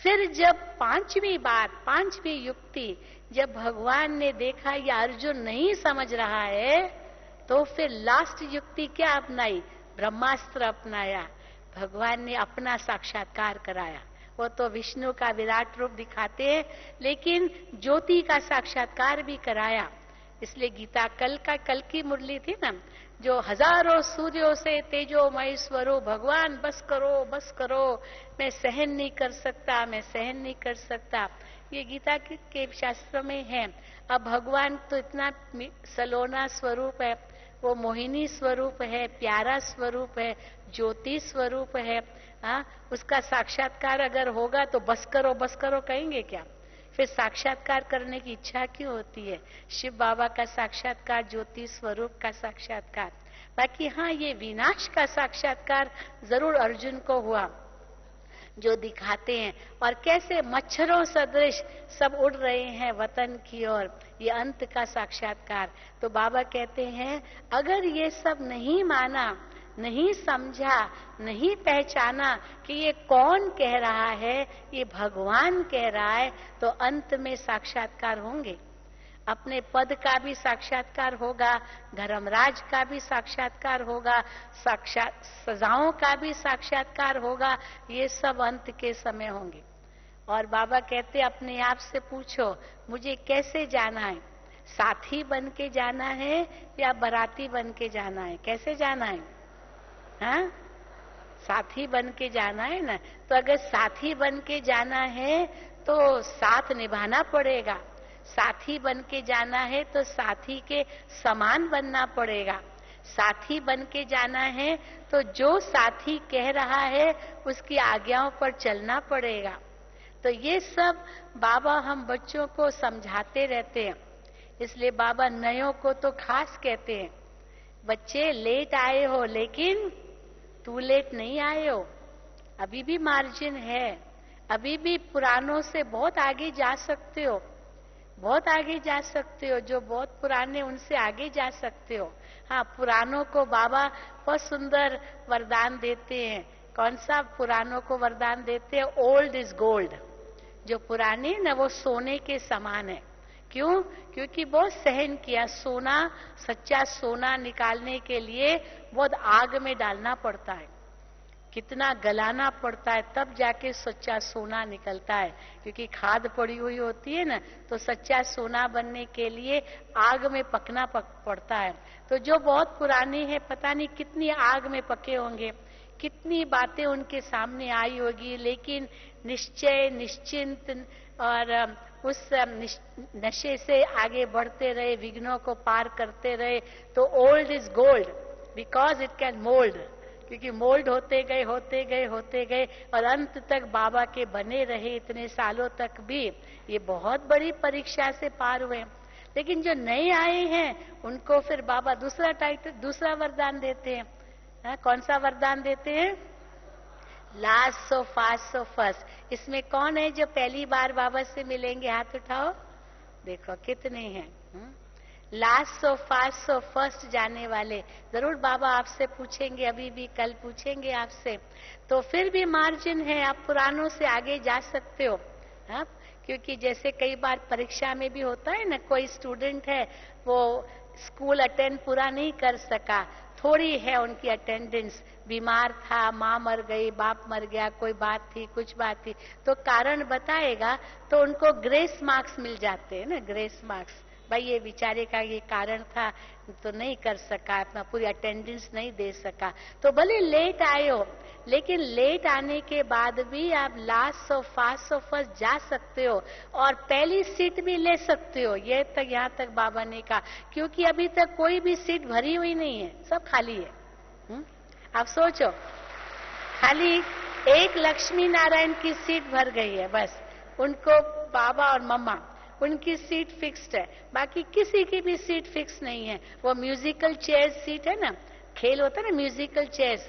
फिर जब पांचवी युक्ति जब भगवान ने देखा ये अर्जुन नहीं समझ रहा है, तो फिर लास्ट युक्ति क्या अपनाई? ब्रह्मास्त्र अपनाया। भगवान ने अपना साक्षात्कार कराया। वो तो विष्णु का विराट रूप दिखाते हैं, लेकिन ज्योति का साक्षात्कार भी कराया। इसलिए गीता कल की मुरली थी ना, जो हजारों सूर्यों से तेजोमय स्वरूप, भगवान बस करो बस करो, मैं सहन नहीं कर सकता, मैं सहन नहीं कर सकता, ये गीता के शास्त्र में है। अब भगवान तो इतना सलोना स्वरूप है, वो मोहिनी स्वरूप है, प्यारा स्वरूप है, ज्योति स्वरूप है। उसका साक्षात्कार अगर होगा तो बस करो कहेंगे क्या? फिर साक्षात्कार करने की इच्छा क्यों होती है? शिव बाबा का साक्षात्कार, ज्योति स्वरूप का साक्षात्कार। बाकी हाँ, ये विनाश का साक्षात्कार जरूर अर्जुन को हुआ, जो दिखाते हैं। और कैसे मच्छरों सदृश सब उड़ रहे हैं वतन की ओर, ये अंत का साक्षात्कार। तो बाबा कहते हैं, अगर ये सब नहीं माना, नहीं समझा, नहीं पहचाना कि ये कौन कह रहा है, ये भगवान कह रहा है, तो अंत में साक्षात्कार होंगे। अपने पद का भी साक्षात्कार होगा, धर्मराज का भी साक्षात्कार होगा, सजाओं का भी साक्षात्कार होगा। ये सब अंत के समय होंगे। और बाबा कहते, अपने आप से पूछो, मुझे कैसे जाना है? साथी बन के जाना है या बाराती बन के जाना है? कैसे जाना है? हाँ, साथी बन के जाना है ना। तो अगर साथी बन के जाना है तो साथ निभाना पड़ेगा। साथी बन के जाना है तो साथी के समान बनना पड़ेगा। साथी बन के जाना है तो जो साथी कह रहा है उसकी आज्ञाओं पर चलना पड़ेगा। तो ये सब बाबा हम बच्चों को समझाते रहते हैं। इसलिए बाबा नयों को तो खास कहते हैं, बच्चे लेट आए हो लेकिन टू लेट नहीं आए हो, अभी भी मार्जिन है, अभी भी पुरानों से बहुत आगे जा सकते हो, बहुत आगे जा सकते हो। जो बहुत पुराने उनसे आगे जा सकते हो। हाँ, पुरानों को बाबा बहुत सुंदर वरदान देते हैं। कौन सा पुरानों को वरदान देते हैं? Old is gold. जो पुराने ना, वो सोने के समान है। क्यों? क्योंकि बहुत सहन किया। सोना, सच्चा सोना निकालने के लिए बहुत आग में डालना पड़ता है, कितना गलाना पड़ता है, तब जाके सच्चा सोना निकलता है। क्योंकि खाद पड़ी हुई होती है ना, तो सच्चा सोना बनने के लिए आग में पकना पड़ता है। तो जो बहुत पुराने हैं, पता नहीं कितनी आग में पके होंगे, कितनी बातें उनके सामने आई होगी, लेकिन निश्चय, निश्चिंत और उस नशे से आगे बढ़ते रहे, विघ्नों को पार करते रहे। तो old is gold because it can mould. क्योंकि मोल्ड होते गए और अंत तक बाबा के बने रहे इतने सालों तक भी। ये बहुत बड़ी परीक्षा से पार हुए। लेकिन जो नए आए हैं उनको फिर बाबा दूसरा वरदान देते हैं। कौन सा वरदान देते हैं? Last so fast so first. इसमें कौन है जो पहली बार बाबा से मिलेंगे? हाथ उठाओ, देखो कितने हैं। Last so fast so first जाने वाले जरूर बाबा आपसे पूछेंगे, अभी भी कल पूछेंगे आपसे। तो फिर भी मार्जिन है, आप पुरानों से आगे जा सकते हो। क्योंकि जैसे कई बार परीक्षा में भी होता है ना, कोई स्टूडेंट है वो स्कूल अटेंड पूरा नहीं कर सका, थोड़ी है उनकी अटेंडेंस, बीमार था, माँ मर गई, बाप मर गया, कोई बात थी, कुछ बात थी, तो कारण बताएगा तो उनको ग्रेस मार्क्स मिल जाते हैं ना, ग्रेस मार्क्स। भाई ये बेचारे का ये कारण था तो नहीं कर सका, अपना पूरी अटेंडेंस नहीं दे सका, तो भले लेट आए हो, लेकिन लेट आने के बाद भी आप लास्ट और फास्ट और फर्स्ट जा सकते हो और पहली सीट भी ले सकते हो। ये तक यहाँ तक बाबा ने कहा, क्योंकि अभी तक कोई भी सीट भरी हुई नहीं है, सब खाली है। आप सोचो, खाली एक लक्ष्मी नारायण की सीट भर गई है, बस उनको बाबा और मम्मा उनकी सीट फिक्स्ड है, बाकी किसी की भी सीट फिक्स नहीं है। वो म्यूजिकल चेयर सीट है ना, खेल होता है ना म्यूजिकल चेयर्स,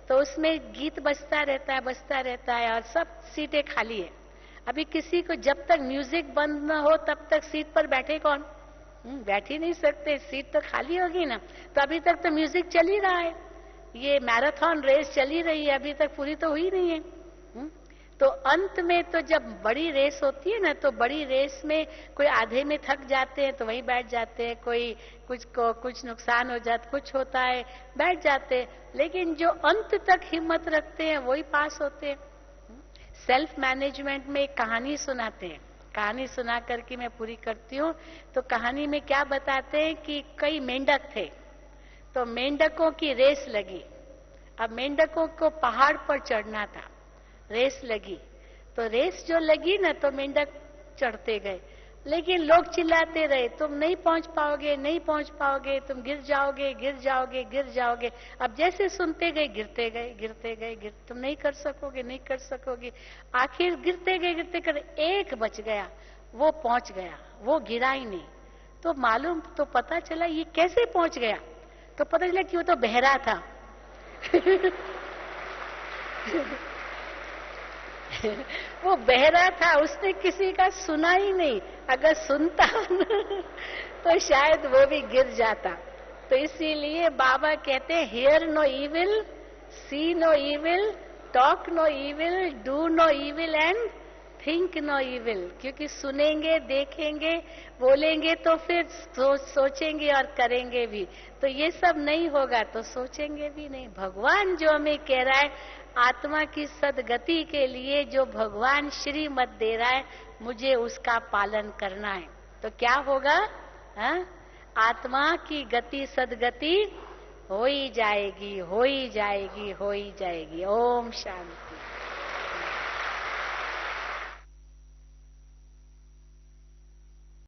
तो उसमें गीत बजता रहता है और सब सीटें खाली है। अभी किसी को जब तक म्यूजिक बंद न हो तब तक सीट पर बैठे कौन? बैठ ही नहीं सकते, सीट तो खाली होगी ना। तो अभी तक तो म्यूजिक चल ही रहा है, ये मैराथन रेस चली रही है, अभी तक पूरी तो हुई नहीं है। तो अंत में तो जब बड़ी रेस होती है ना, तो बड़ी रेस में कोई आधे में थक जाते हैं तो वहीं बैठ जाते हैं, कोई कुछ नुकसान हो जाता, कुछ होता है बैठ जाते हैं, लेकिन जो अंत तक हिम्मत रखते हैं वही पास होते हैं। सेल्फ मैनेजमेंट में एक कहानी सुनाते हैं, कहानी सुना करके मैं पूरी करती हूँ। तो कहानी में क्या बताते हैं कि कई मेंढक थे, तो मेंढकों की रेस लगी। अब मेंढकों को पहाड़ पर चढ़ना था, रेस लगी, तो रेस जो लगी ना तो मेंढक चढ़ते गए, लेकिन लोग चिल्लाते रहे, तुम नहीं पहुंच पाओगे, नहीं पहुंच पाओगे, तुम गिर जाओगे, गिर जाओगे, गिर जाओगे। अब जैसे सुनते गए गिरते गए, तुम नहीं कर सकोगे, नहीं कर सकोगे। आखिर गिरते गए, एक बच गया, वो पहुंच गया, वो गिरा ही नहीं। तो मालूम तो पता चला ये कैसे पहुंच गया, तो पता चला कि वो तो बहरा था। वो बहरा था, उसने किसी का सुना ही नहीं, अगर सुनता तो शायद वो भी गिर जाता। तो इसीलिए बाबा कहते हैं, hear no evil, see no evil, talk no evil, do no evil and think no evil. क्योंकि सुनेंगे, देखेंगे, बोलेंगे तो फिर सोचेंगे और करेंगे भी, तो ये सब नहीं होगा तो सोचेंगे भी नहीं। भगवान जो हमें कह रहा है, आत्मा की सदगति के लिए जो भगवान श्रीमत दे रहा है, मुझे उसका पालन करना है, तो क्या होगा? आत्मा की गति सदगति हो ही जाएगी, हो ही जाएगी, हो ही जाएगी। ओम शांति।